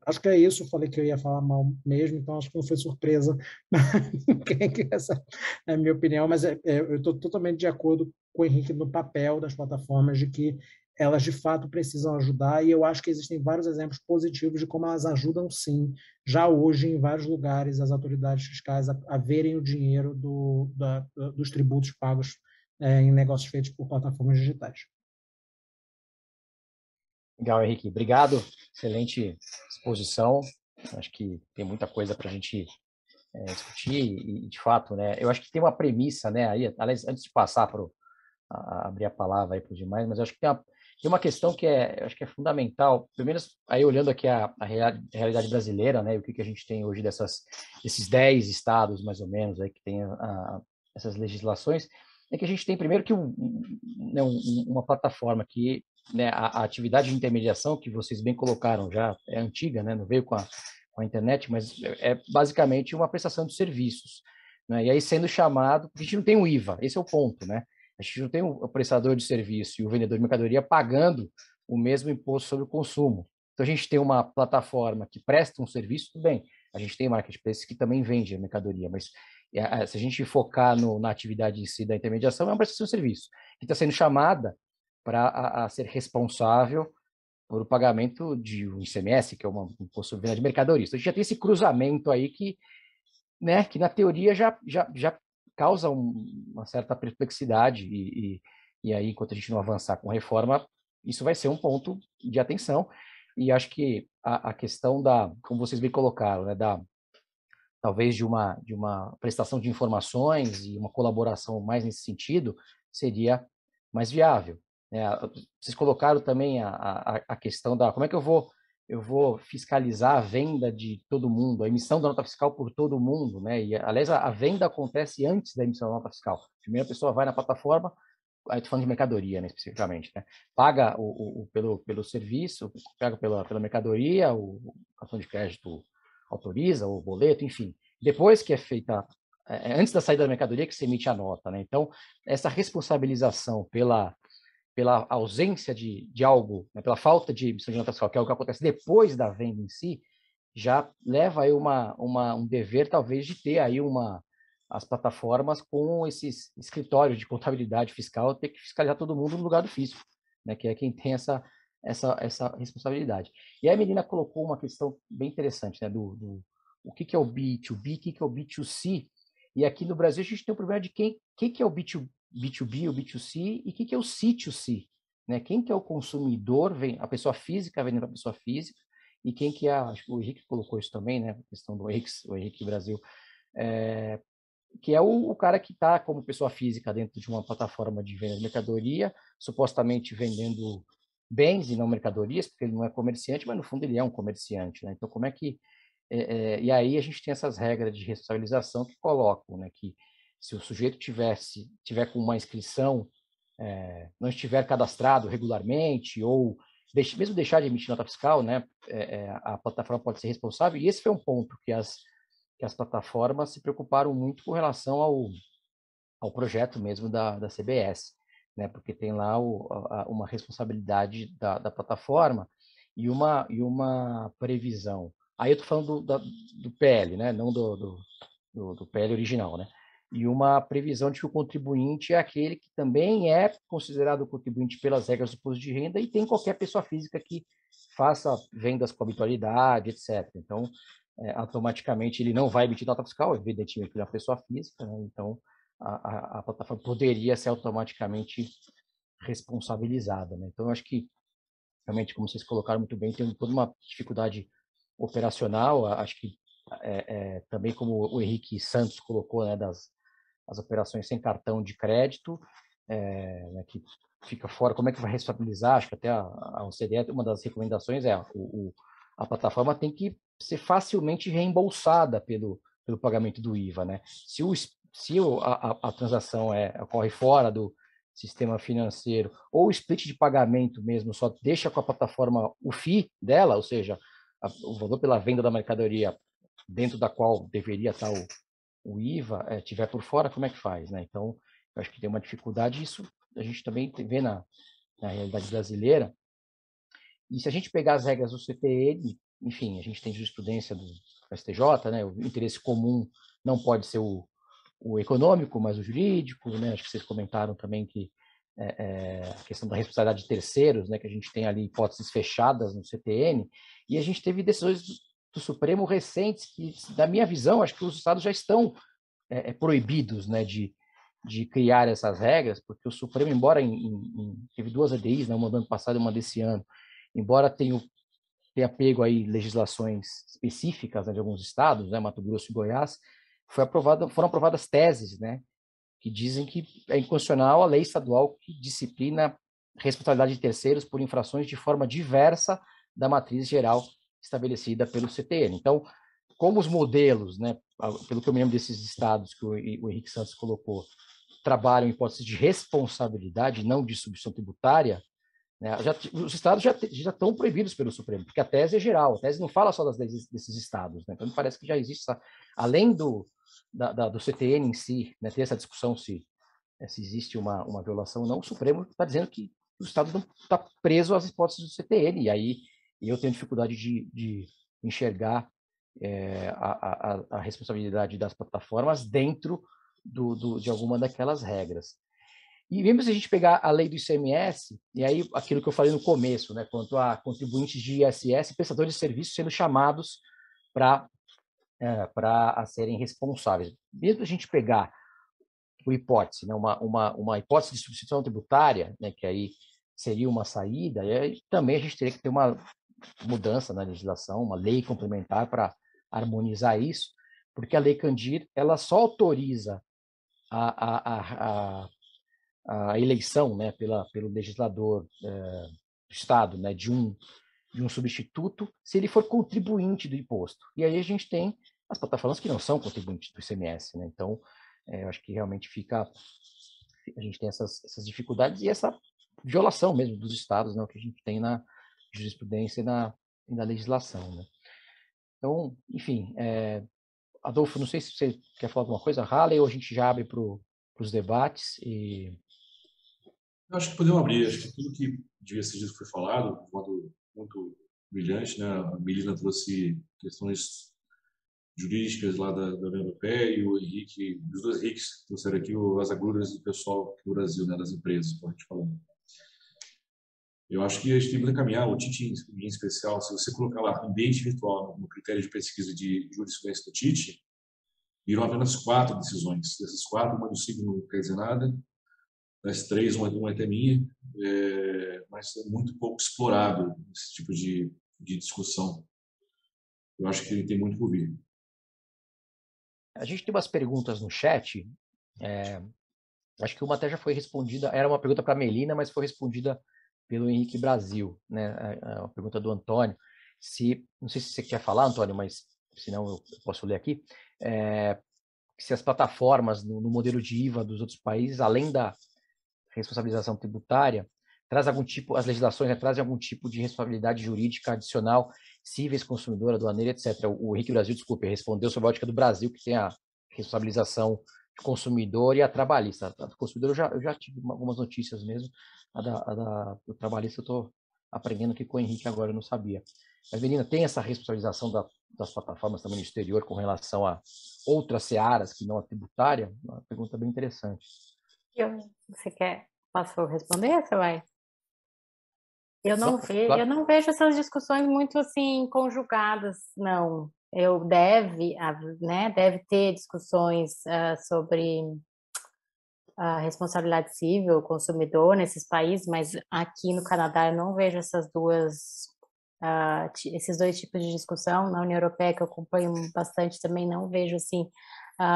Acho que é isso, falei que eu ia falar mal mesmo, então acho que não foi surpresa. Essa é a minha opinião, mas eu estou totalmente de acordo com o Henrique no papel das plataformas, de que elas de fato precisam ajudar, e eu acho que existem vários exemplos positivos de como elas ajudam sim, já hoje em vários lugares, as autoridades fiscais a verem o dinheiro dos tributos pagos em negócios feitos por plataformas digitais. Legal, Henrique. Obrigado. Excelente exposição. Acho que tem muita coisa para a gente discutir e, de fato, né? Eu acho que tem uma premissa, né? Aí, aliás, antes de passar para abrir a palavra aí para os demais, mas eu acho que tem uma questão que eu acho que é fundamental. Pelo menos aí olhando aqui a realidade brasileira, né? O que a gente tem hoje desses 10 estados mais ou menos aí que tem essas legislações, é que a gente tem primeiro que uma plataforma que, né, a atividade de intermediação que vocês bem colocaram já é antiga, né, não veio com a internet, mas é basicamente uma prestação de serviços, né, e aí sendo chamado, a gente não tem o IVA, esse é o ponto, né, a gente não tem o prestador de serviço e o vendedor de mercadoria pagando o mesmo imposto sobre o consumo. Então a gente tem uma plataforma que presta um serviço, tudo bem, a gente tem marketplace que também vende a mercadoria, mas se a gente focar na atividade em si da intermediação, é uma prestação de serviço que está sendo chamada para ser responsável por o pagamento de um ICMS, que é um imposto sobre venda de mercadoria. Então, a gente já tem esse cruzamento aí que né, que na teoria já causa uma certa perplexidade e aí, enquanto a gente não avançar com reforma, isso vai ser um ponto de atenção. E acho que a questão como vocês bem colocaram, né, talvez de uma prestação de informações e uma colaboração mais nesse sentido, seria mais viável. Né? Vocês colocaram também a questão como é que eu vou fiscalizar a venda de todo mundo, a emissão da nota fiscal por todo mundo, né? E, aliás, a venda acontece antes da emissão da nota fiscal. Primeiro a pessoa vai na plataforma, aí estou falando de mercadoria, né, especificamente, né? Paga pelo serviço, paga pela mercadoria, o cartão de crédito autoriza, o boleto, enfim. Depois que é feita, antes da saída da mercadoria, que se emite a nota, né? Então, essa responsabilização pela ausência de algo, né, pela falta de emissão de nota fiscal, que é o que acontece depois da venda em si, já leva aí um dever, talvez, de ter aí as plataformas com esses escritórios de contabilidade fiscal, ter que fiscalizar todo mundo no lugar do fisco, né, que é quem tem essa responsabilidade. E aí a Melina colocou uma questão bem interessante, né, o que é o B2B, o que é o B2C, e aqui no Brasil a gente tem um problema de quem que é o B2B, o B2C, e o que é o C2C, né? Quem que é o consumidor, a pessoa física vendendo para a pessoa física, e quem que é, acho que o Henrique colocou isso também, né, a questão do Henrique Brasil, que é o cara que está como pessoa física dentro de uma plataforma de venda de mercadoria, supostamente vendendo bens e não mercadorias, porque ele não é comerciante, mas no fundo ele é um comerciante, né? Então, como é que... e aí a gente tem essas regras de responsabilização que colocam, né, que se o sujeito tiver com uma inscrição, não estiver cadastrado regularmente, ou mesmo deixar de emitir nota fiscal, né, a plataforma pode ser responsável, e esse foi um ponto que as plataformas se preocuparam muito com relação ao projeto mesmo da CBS, né, porque tem lá uma responsabilidade da plataforma e uma previsão. Aí eu estou falando do PL, né, não do PL original, né, e uma previsão de que o contribuinte é aquele que também é considerado contribuinte pelas regras do imposto de renda e tem qualquer pessoa física que faça vendas com habitualidade, etc. Então, automaticamente ele não vai emitir nota fiscal, evidentemente ele é uma pessoa física, né? Então a plataforma poderia ser automaticamente responsabilizada, né? Então eu acho que realmente, como vocês colocaram muito bem, tem toda uma dificuldade operacional, acho que também como o Henrique Santos colocou, né, as operações sem cartão de crédito, né, que fica fora, como é que vai responsabilizar? Acho que até a OCDE, uma das recomendações é a plataforma tem que ser facilmente reembolsada pelo pagamento do IVA, né? Se a transação ocorre fora do sistema financeiro, ou o split de pagamento mesmo só deixa com a plataforma o FII dela, ou seja, o valor pela venda da mercadoria dentro da qual deveria estar o IVA, tiver por fora, como é que faz, né? Então, eu acho que tem uma dificuldade, isso a gente também vê na realidade brasileira. E se a gente pegar as regras do CTN, enfim, a gente tem jurisprudência do STJ, né? O interesse comum não pode ser o econômico, mas o jurídico, né? Acho que vocês comentaram também que a questão da responsabilidade de terceiros, né? Que a gente tem ali hipóteses fechadas no CTN, e a gente teve decisões do Supremo recentes que, da minha visão, acho que os estados já estão proibidos, né? De criar essas regras, porque o Supremo, embora teve 2 ADIs, né? Uma do ano passado e uma desse ano, embora tenha pego aí legislações específicas, né, de alguns estados, né, Mato Grosso e Goiás, foram aprovadas teses, né, que dizem que é inconstitucional a lei estadual que disciplina responsabilidade de terceiros por infrações de forma diversa da matriz geral estabelecida pelo CTN. Então, como os modelos, né, pelo que eu me lembro desses estados que o Henrique Santos colocou, trabalham em hipóteses de responsabilidade, não de substituição tributária, né? Os estados já estão proibidos pelo Supremo, porque a tese é geral, a tese não fala só das leis desses estados, né? Então me parece que já existe, além do CTN em si, né, ter essa discussão se existe uma violação ou não, o Supremo está dizendo que o estado não está preso às hipóteses do CTN, e aí eu tenho dificuldade de enxergar a responsabilidade das plataformas dentro de alguma daquelas regras. E mesmo se a gente pegar a lei do ICMS, e aí aquilo que eu falei no começo, né, quanto a contribuintes de ISS, prestadores de serviços sendo chamados para para serem responsáveis. Mesmo a gente pegar, por hipótese, né, uma hipótese de substituição tributária, né, que aí seria uma saída, e aí também a gente teria que ter uma mudança na legislação, uma lei complementar para harmonizar isso, porque a Lei Candir ela só autoriza a eleição, né, pelo legislador do Estado, né, de um substituto, se ele for contribuinte do imposto. E aí a gente tem as plataformas que não são contribuintes do ICMS, né? Então, eu acho que realmente a gente tem essas dificuldades e essa violação mesmo dos estados, né, que a gente tem na jurisprudência e na legislação, né? Então, enfim, Adolfo, não sei se você quer falar alguma coisa, Halley, ou a gente já abre para os debates e... Eu acho que podemos abrir. Acho que tudo que devia ser dito foi falado de modo muito brilhante, né? A Melina trouxe questões jurídicas lá da União Europeia e o Henrique, os dois Henriques trouxeram aqui as agruras do pessoal do Brasil, né? Das empresas, como a gente falou. Eu acho que a gente tem que encaminhar o TIT em especial. Se você colocar lá ambiente virtual no critério de pesquisa de jurisprudência do TIT, viram apenas 4 decisões. Dessas 4, uma do signo não quer dizer nada. Das 3, uma é até minha, mas é muito pouco explorado esse tipo de discussão. Eu acho que ele tem muito por vir. A gente tem umas perguntas no chat. Acho que uma até já foi respondida. Era uma pergunta para a Melina, mas foi respondida pelo Henrique Brasil, né? A pergunta do Antônio. Não sei se você quer falar, Antônio, mas senão eu posso ler aqui. Se as plataformas no modelo de IVA dos outros países, além da responsabilização tributária, traz algum tipo, as legislações, né, trazem algum tipo de responsabilidade jurídica adicional, cíveis, consumidor, aduaneira, etc. O Henrique Brasil, desculpe, respondeu sobre a ótica do Brasil, que tem a responsabilização do consumidor e a trabalhista. A do consumidor eu já tive algumas notícias mesmo, do trabalhista eu estou aprendendo aqui com o Henrique agora, eu não sabia. Mas, menina, tem essa responsabilização das plataformas também no exterior com relação a outras searas que não a tributária? Uma pergunta bem interessante. Você quer? Posso responder? Você vai? Eu não vejo essas discussões muito assim conjugadas, não. Deve ter discussões sobre a responsabilidade civil, consumidor nesses países, mas aqui no Canadá eu não vejo esses dois tipos de discussão. Na União Europeia, que eu acompanho bastante, também não vejo assim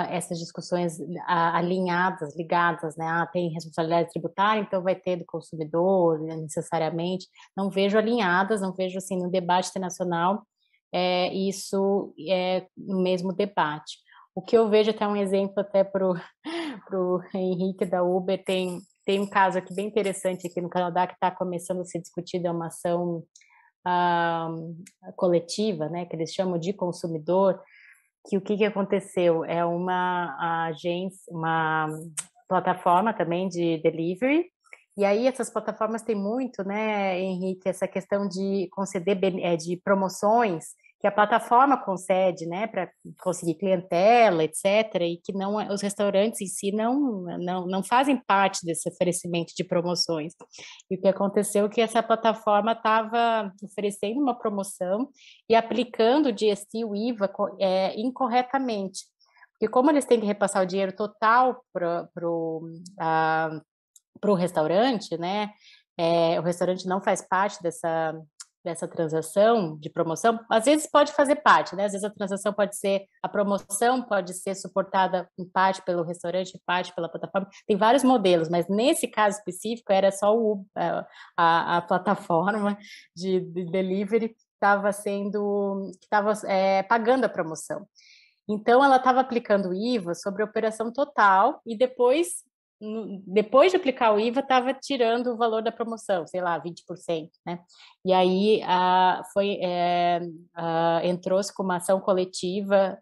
essas discussões alinhadas, ligadas, né? Tem responsabilidade tributária, então vai ter do consumidor, necessariamente. Não vejo alinhadas, não vejo assim no debate internacional isso no mesmo debate. O que eu vejo, até um exemplo até para o Henrique da Uber, tem um caso aqui bem interessante aqui no Canadá que está começando a ser discutido, é uma ação coletiva, né, que eles chamam de consumidor, que o que aconteceu? É uma agência, uma plataforma também de delivery, e aí essas plataformas têm muito, né, Henrique, essa questão de conceder de promoções que a plataforma concede, né, para conseguir clientela, etc., e que os restaurantes em si não fazem parte desse oferecimento de promoções. E o que aconteceu é que essa plataforma estava oferecendo uma promoção e aplicando o GST, o IVA, incorretamente. Porque como eles têm que repassar o dinheiro total para o restaurante, né, o restaurante não faz parte dessa transação de promoção, às vezes pode fazer parte, né? Às vezes a promoção pode ser suportada em parte pelo restaurante, em parte pela plataforma. Tem vários modelos, mas nesse caso específico era só a plataforma de delivery que estava pagando a promoção. Então ela estava aplicando o IVA sobre a operação total e depois de aplicar o IVA, estava tirando o valor da promoção, sei lá, 20%, né? E aí entrou-se com uma ação coletiva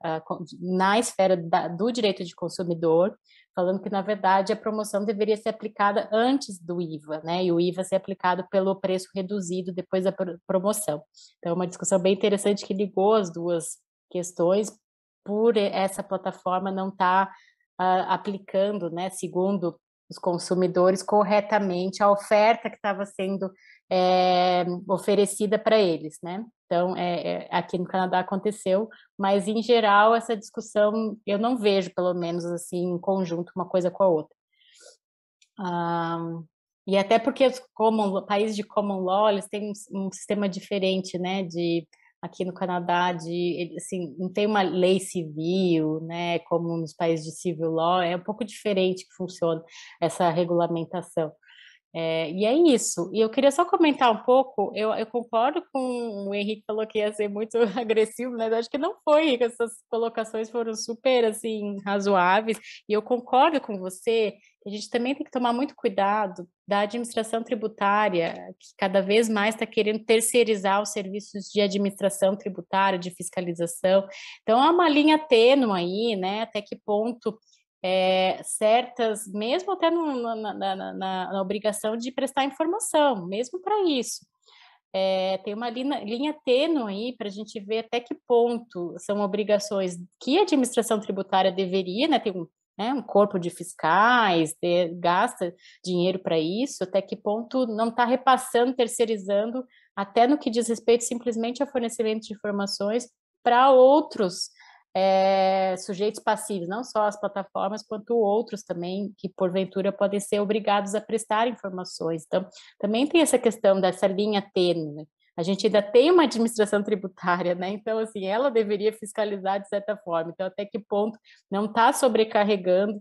na esfera do direito de consumidor, falando que, na verdade, a promoção deveria ser aplicada antes do IVA, né? E o IVA ser aplicado pelo preço reduzido depois da promoção. Então, é uma discussão bem interessante que ligou as duas questões por essa plataforma não estar aplicando, né, segundo os consumidores corretamente a oferta que estava sendo oferecida para eles, né? Então, aqui no Canadá aconteceu, mas em geral essa discussão eu não vejo, pelo menos assim, em conjunto uma coisa com a outra. E até porque os países de common law, eles têm um sistema diferente, né, aqui no Canadá, assim, não tem uma lei civil, né, como nos países de civil law, é um pouco diferente que funciona essa regulamentação. E é isso. E eu queria só comentar um pouco, eu concordo com o Henrique falou que ia ser muito agressivo, mas acho que não foi, que essas colocações foram super, assim, razoáveis, e eu concordo com você que a gente também tem que tomar muito cuidado da administração tributária, que cada vez mais está querendo terceirizar os serviços de administração tributária, de fiscalização. Então, há uma linha tênue aí, né, até que ponto certas, mesmo até na obrigação de prestar informação, mesmo para isso. Tem uma linha tênue aí para a gente ver até que ponto são obrigações que a administração tributária deveria, né, ter um corpo de fiscais, gasta dinheiro para isso, até que ponto não está repassando, terceirizando, até no que diz respeito simplesmente ao fornecimento de informações para outros sujeitos passivos, não só as plataformas, quanto outros também, que porventura podem ser obrigados a prestar informações. Então, também tem essa questão dessa linha tênue, né? A gente ainda tem uma administração tributária, né? Então, assim, ela deveria fiscalizar de certa forma. Então, até que ponto não está sobrecarregando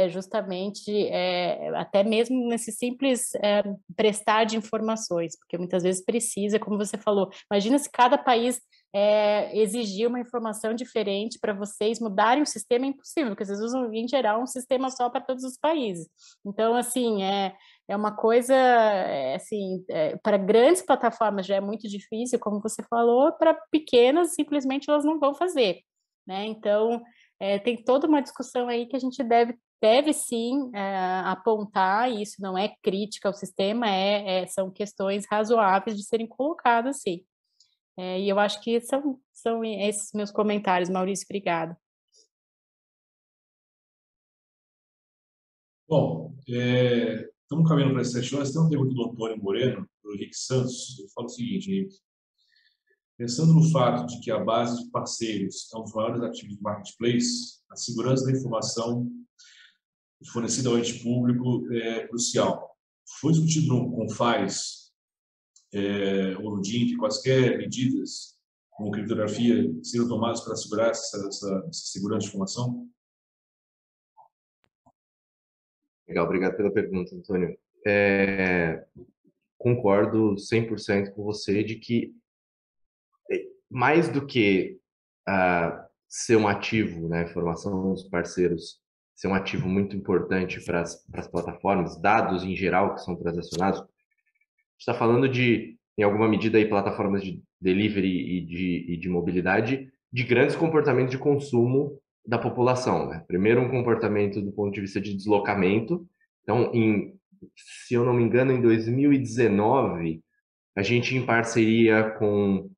justamente, até mesmo nesse simples prestar de informações, porque muitas vezes precisa, como você falou, imagina se cada país exigir uma informação diferente para vocês mudarem o sistema, é impossível, porque vocês usam, em geral, um sistema só para todos os países. Então, assim, é uma coisa, assim, para grandes plataformas já é muito difícil, como você falou, para pequenas, simplesmente elas não vão fazer, né? Então, tem toda uma discussão aí que a gente deve sim apontar, e isso não é crítica ao sistema, são questões razoáveis de serem colocadas, sim. E eu acho que são esses meus comentários, Maurício, obrigada. Bom, estamos caminhando para as 7 horas. Tem uma pergunta do Antônio Moreno, do Henrique Santos. Ele fala o seguinte, Henrique: pensando no fato de que a base de parceiros é um dos maiores ativos do marketplace, a segurança da informação fornecida ao ente público é crucial. Foi discutido no CONFAS ou no DIN quaisquer medidas como criptografia serão tomadas para assegurar essa segurança de informação? Legal, obrigado pela pergunta, Antônio. Concordo 100% com você de que mais do que ser um ativo, né, formação dos parceiros, ser um ativo muito importante para as plataformas, dados em geral que são transacionados, a gente está falando de, em alguma medida, aí, plataformas de delivery e de mobilidade, de grandes comportamentos de consumo da população, né? Primeiro, um comportamento do ponto de vista de deslocamento. Então, se eu não me engano, em 2019, a gente, em parceria com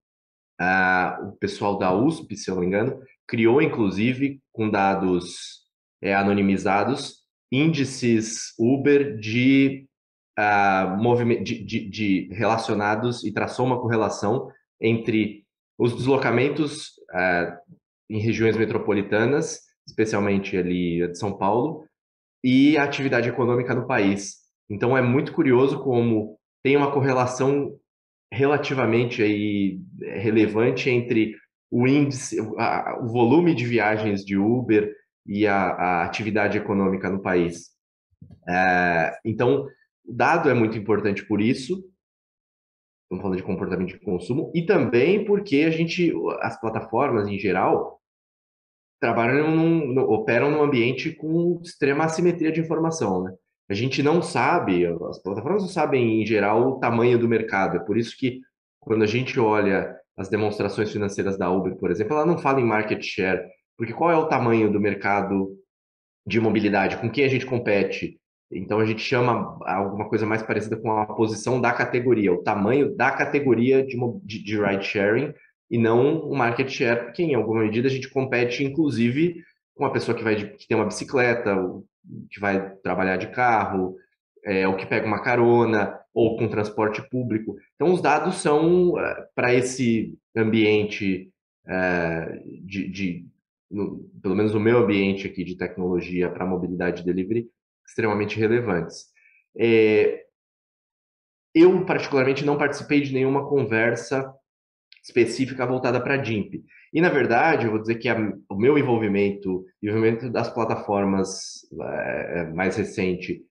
o pessoal da USP, se eu não me engano, criou, inclusive, com dados anonimizados, índices Uber de relacionados, e traçou uma correlação entre os deslocamentos em regiões metropolitanas, especialmente ali de São Paulo, e a atividade econômica no país. Então, é muito curioso como tem uma correlação relativamente aí relevante entre o índice, o volume de viagens de Uber e a atividade econômica no país. Então, o dado é muito importante por isso, estamos falando de comportamento de consumo, e também porque as plataformas em geral operam num ambiente com extrema assimetria de informação, né? A gente não sabe, as plataformas não sabem, em geral, o tamanho do mercado. É por isso que, quando a gente olha as demonstrações financeiras da Uber, por exemplo, ela não fala em market share, porque qual é o tamanho do mercado de mobilidade? Com quem a gente compete? Então, a gente chama alguma coisa mais parecida com a posição da categoria, o tamanho da categoria de ride sharing, e não o market share, porque em alguma medida a gente compete, inclusive, com uma pessoa que tem uma bicicleta, que vai trabalhar de carro, ou que pega uma carona, ou com transporte público. Então, os dados são, para esse ambiente, pelo menos o meu ambiente aqui de tecnologia para mobilidade e delivery, extremamente relevantes. Eu, particularmente, não participei de nenhuma conversa específica voltada para a DIMP. E, na verdade, eu vou dizer que o meu envolvimento e o envolvimento das plataformas mais recente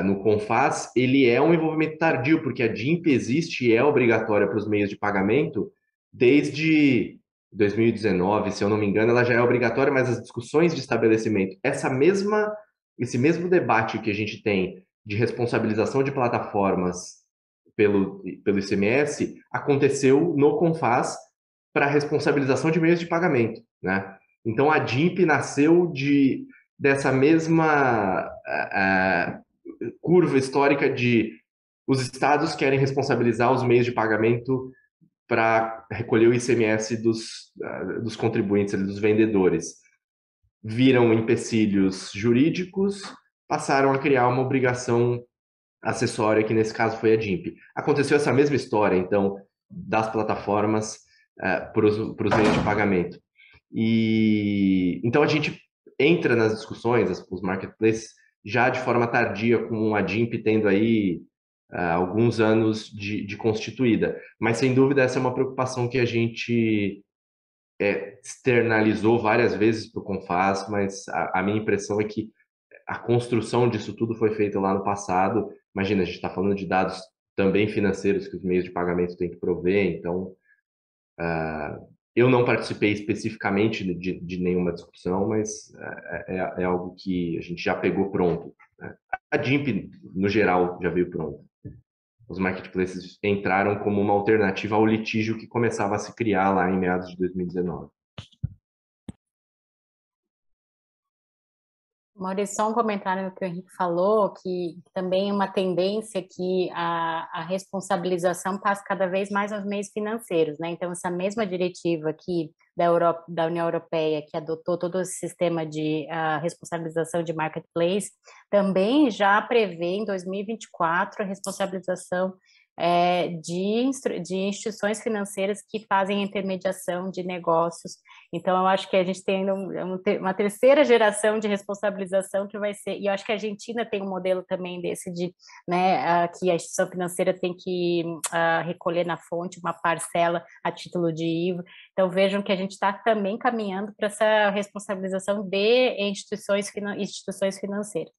no Confas, ele é um envolvimento tardio, porque a DIMP existe e é obrigatória para os meios de pagamento desde 2019, se eu não me engano, ela já é obrigatória, mas as discussões de estabelecimento, esse mesmo debate que a gente tem de responsabilização de plataformas pelo ICMS, aconteceu no Confas para responsabilização de meios de pagamento, né? Então, a DIMP nasceu dessa mesma curva histórica de os estados querem responsabilizar os meios de pagamento para recolher o ICMS dos contribuintes, dos vendedores. Viram empecilhos jurídicos, passaram a criar uma obrigação acessória, que nesse caso foi a DIMP. Aconteceu essa mesma história, então, das plataformas para os meios de pagamento. E então a gente entra nas discussões, os marketplaces, já de forma tardia, com a DIMP tendo aí alguns anos de constituída. Mas, sem dúvida, essa é uma preocupação que a gente externalizou várias vezes para o Confas, mas a minha impressão é que a construção disso tudo foi feita lá no passado. Imagina, a gente está falando de dados também financeiros que os meios de pagamento têm que prover, então eu não participei especificamente de nenhuma discussão, mas é algo que a gente já pegou pronto, né? A DIMP, no geral, já veio pronto. Os marketplaces entraram como uma alternativa ao litígio que começava a se criar lá em meados de 2019. Maurício, só um comentário no que o Henrique falou, que também é uma tendência que a responsabilização passa cada vez mais aos meios financeiros, né? Então, essa mesma diretiva aqui da União Europeia, que adotou todo esse sistema de responsabilização de marketplace, também já prevê em 2024 a responsabilização de instituições financeiras que fazem intermediação de negócios. Então, eu acho que a gente tem uma terceira geração de responsabilização que vai ser, e eu acho que a Argentina tem um modelo também desse de, né, que a instituição financeira tem que recolher na fonte uma parcela a título de IVA. Então, vejam que a gente está também caminhando para essa responsabilização de instituições financeiras.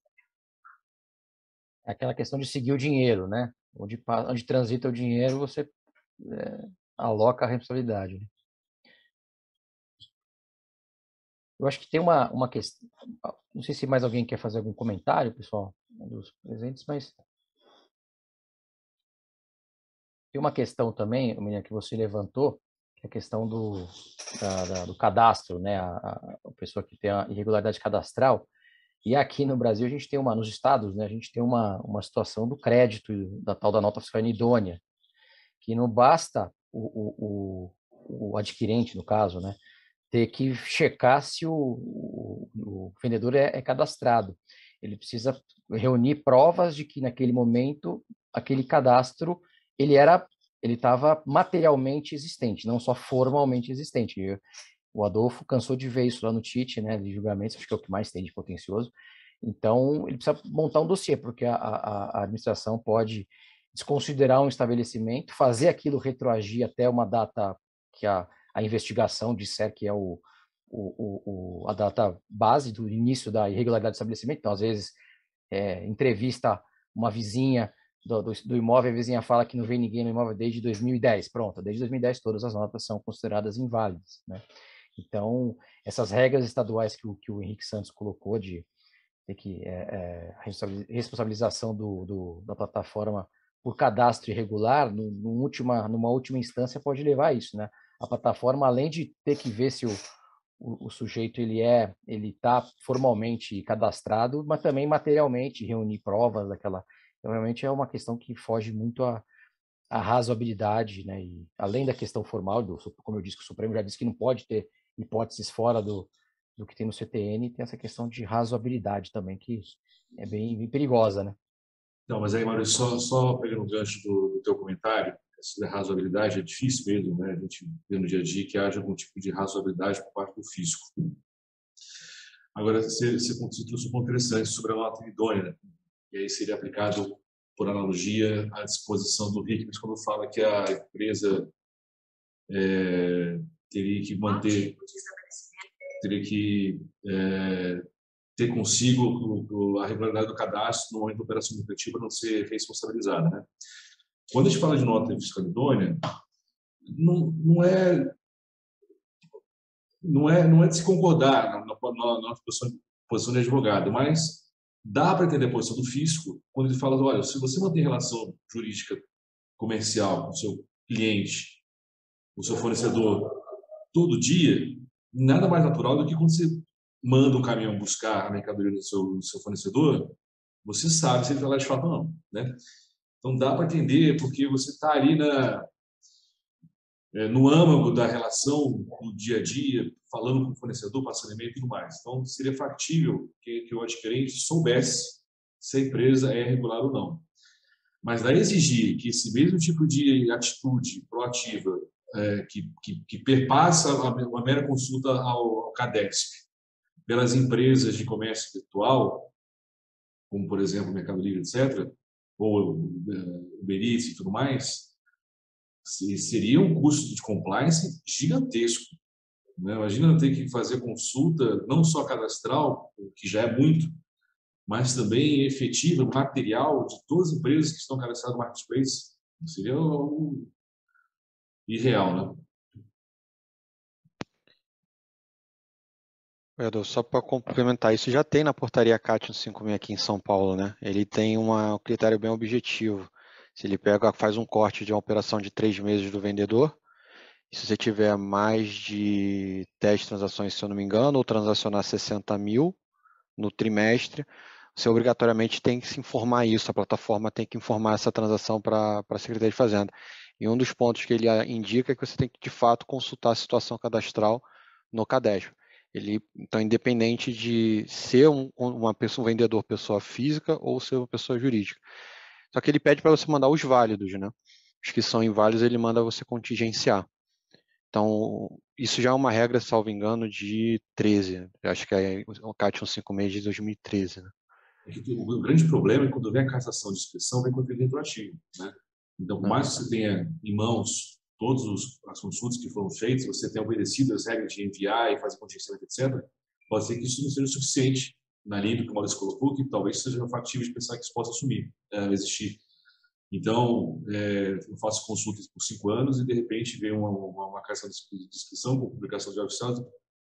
É aquela questão de seguir o dinheiro, né? Onde transita o dinheiro, você aloca a responsabilidade, né? Eu acho que tem uma questão, não sei se mais alguém quer fazer algum comentário, pessoal, dos presentes, mas tem uma questão também, menina, que você levantou, que é a questão do cadastro, né? A pessoa que tem a irregularidade cadastral. E aqui no Brasil, a gente tem nos estados, né, a gente tem uma situação do crédito, da tal da nota fiscal inidônea, que não basta o adquirente, no caso, né, ter que checar se o vendedor é cadastrado. Ele precisa reunir provas de que, naquele momento, aquele cadastro ele estava materialmente existente, não só formalmente existente. O Adolfo cansou de ver isso lá no TIT, né, de julgamentos, acho que é o que mais tem de contencioso. Então, ele precisa montar um dossiê, porque a administração pode desconsiderar um estabelecimento, fazer aquilo retroagir até uma data que a investigação disser que é a data base do início da irregularidade do estabelecimento. Então, às vezes, entrevista uma vizinha do imóvel, a vizinha fala que não vê ninguém no imóvel desde 2010. Pronto, desde 2010 todas as notas são consideradas inválidas, né? Então, essas regras estaduais que o Henrique Santos colocou de ter que responsabilização da plataforma por cadastro irregular, numa última instância, pode levar a isso, né? A plataforma, além de ter que ver se o sujeito ele está formalmente cadastrado, mas também materialmente reunir provas daquela. Então, realmente é uma questão que foge muito à razoabilidade, né? E além da questão formal, como eu disse, que o Supremo já disse que não pode ter hipóteses fora do do que tem no CTN, tem essa questão de razoabilidade também, que é bem perigosa, né? Não, mas aí, Maurício, só pegando o gancho do teu comentário, essa razoabilidade é difícil mesmo, né? A gente vê no dia a dia que haja algum tipo de razoabilidade por parte do fisco. Agora, você trouxe um ponto interessante sobre a nota idônea, né? E aí seria aplicado, por analogia, à disposição do RIC, mas quando fala que a empresa teria que manter, teria que ter consigo a regularidade do cadastro no momento da operação lucrativa não ser responsabilizada, né? Quando a gente fala de nota fiscal idônea, não é de se concordar na posição de advogado, mas dá para entender a posição do fisco quando ele fala, olha, se você mantém relação jurídica comercial com o seu cliente, com o seu fornecedor, todo dia, nada mais natural do que quando você manda um caminhão buscar a mercadoria do seu fornecedor, você sabe se ele vai lá de fato ou não, né? Então dá para entender porque você está ali no âmago da relação do dia a dia, falando com o fornecedor, passando e-mail e tudo mais. Então seria factível que o adquirente soubesse se a empresa é regular ou não. Mas daí exigir que esse mesmo tipo de atitude proativa que perpassa uma mera consulta ao CADESP pelas empresas de comércio virtual, como, por exemplo, Mercado Livre, etc., ou Uber Eats e tudo mais, seria um custo de compliance gigantesco, né? Imagina ter que fazer consulta, não só cadastral, que já é muito, mas também efetiva, material de todas as empresas que estão cadastradas no Marketplace. Seria algo irreal, né? Edu, só para complementar, isso já tem na portaria CAT 156 aqui em São Paulo, né? Ele tem um critério bem objetivo. Se ele faz um corte de uma operação de 3 meses do vendedor, e se você tiver mais de 10 transações, se eu não me engano, ou transacionar 60 mil no trimestre, você obrigatoriamente tem que se informar isso, a plataforma tem que informar essa transação para a Secretaria de Fazenda. E um dos pontos que ele indica é que você tem que, de fato, consultar a situação cadastral no CADESP. Então, independente de ser um vendedor pessoa física ou ser uma pessoa jurídica. Só que ele pede para você mandar os válidos, né? Os que são inválidos, ele manda você contingenciar. Então, isso já é uma regra, salvo engano, de 13. Acho que é o CAT 156 de 2013, né? O grande problema é que quando vem a cassação de inscrição, vem com efeito retroativo, né? Então, por mais que você tenha em mãos todas as consultas que foram feitas, você tenha obedecido as regras de enviar e fazer contingenciamento, etc., pode ser que isso não seja suficiente na linha do que o Maurício colocou, que talvez seja factível de pensar que isso possa existir. Então, eu faço consultas por 5 anos e, de repente, vem uma carta de inscrição com publicação de oficial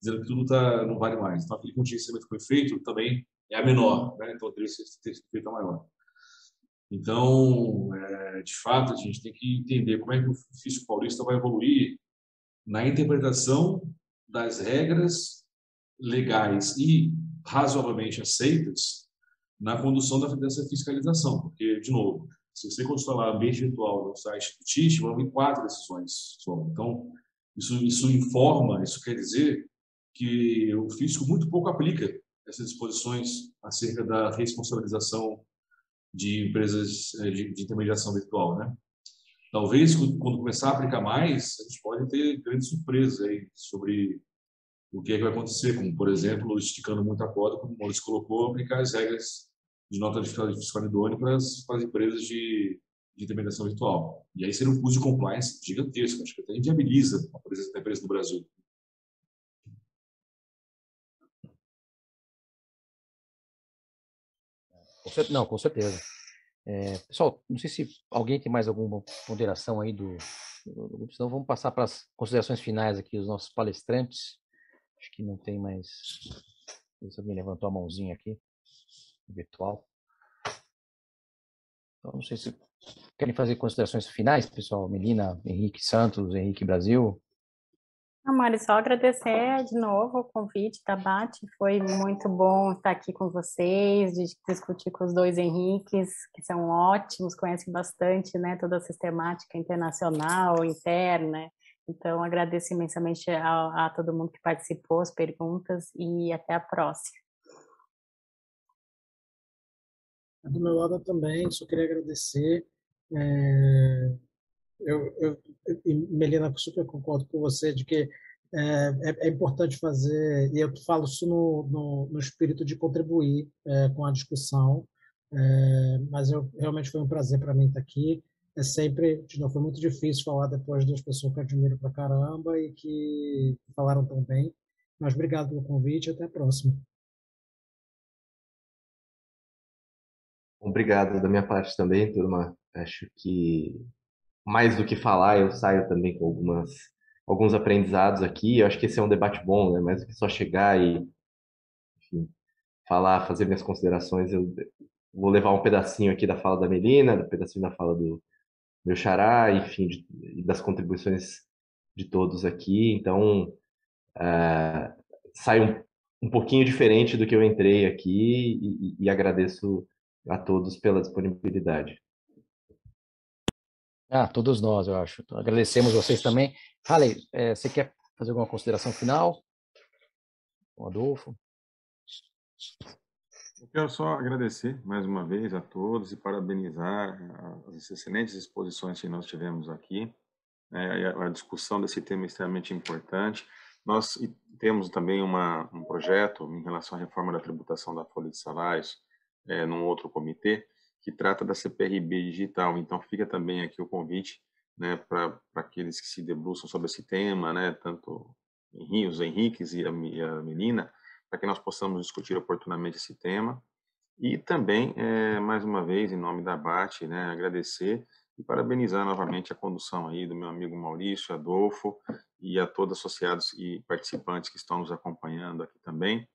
dizendo que tudo não vale mais. Então, aquele contingenciamento que foi feito também é a menor, né? Então, teria que ter sido feito a maior. Então, de fato, a gente tem que entender como é que o fisco paulista vai evoluir na interpretação das regras legais e razoavelmente aceitas na condução dessa fiscalização. Porque, de novo, se você consultar ambiente virtual no site do TIT, vão vir 4 decisões só. Então, isso informa, isso quer dizer que o fisco muito pouco aplica essas disposições acerca da responsabilização de empresas de intermediação virtual, né? Talvez, quando começar a aplicar mais, a gente pode ter grandes surpresas aí sobre o que é que vai acontecer, como, por exemplo, esticando muito a corda, como o Maurício colocou, aplicar as regras de nota de fiscal idônea para as empresas de intermediação virtual. E aí seria um custo de compliance gigantesco, acho que até inviabiliza a presença da empresa no Brasil. Não, com certeza. Pessoal, não sei se alguém tem mais alguma ponderação aí do grupo, senão vamos passar para as considerações finais aqui dos nossos palestrantes. Acho que não tem mais. Se alguém levantou a mãozinha aqui, virtual. Então, não sei se querem fazer considerações finais, pessoal. Melina, Henrique Santos, Henrique Brasil. Mari, só agradecer de novo o convite da BAT, foi muito bom estar aqui com vocês, de discutir com os dois Henriques, que são ótimos, conhecem bastante, né, toda a sistemática internacional, interna, Então, agradeço imensamente a todo mundo que participou, as perguntas, e até a próxima. Do meu lado também, só queria agradecer. E Melina, super concordo com você de que é importante fazer, e eu falo isso no espírito de contribuir com a discussão, mas realmente foi um prazer para mim estar aqui. É sempre, de novo, foi muito difícil falar depois das pessoas que eu admiro pra caramba e que falaram tão bem, mas obrigado pelo convite e até a próxima. Obrigado da minha parte também, turma. Acho que mais do que falar, eu saio também com alguns aprendizados aqui. Eu acho que esse é um debate bom, né? Mais do que só chegar e, enfim, falar, fazer minhas considerações. Eu vou levar um pedacinho aqui da fala da Melina, um pedacinho da fala do meu xará, enfim, e das contribuições de todos aqui. Então, saio um pouquinho diferente do que eu entrei aqui e agradeço a todos pela disponibilidade. Todos nós, eu acho. Então, agradecemos vocês também. Haley, você quer fazer alguma consideração final? O Adolfo? Eu quero só agradecer mais uma vez a todos e parabenizar as excelentes exposições que nós tivemos aqui. A discussão desse tema é extremamente importante. Nós temos também um projeto em relação à reforma da tributação da folha de salários, num outro comitê, que trata da CPRB digital. Então, fica também aqui o convite, né, para aqueles que se debruçam sobre esse tema, né, tanto os Henriques e a Melina, para que nós possamos discutir oportunamente esse tema. E também, mais uma vez, em nome da ABAT, né, agradecer e parabenizar novamente a condução aí do meu amigo Maurício, Adolfo e a todos os associados e participantes que estão nos acompanhando aqui também.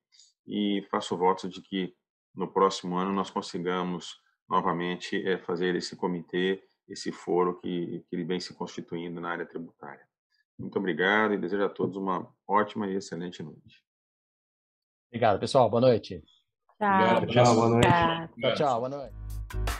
E faço votos de que no próximo ano nós consigamos novamente fazer esse comitê, esse foro que ele vem se constituindo na área tributária. Muito obrigado e desejo a todos uma ótima e excelente noite. Obrigado, pessoal. Boa noite. Tchau. Obrigado, Tchau, boa noite. Tchau, boa noite.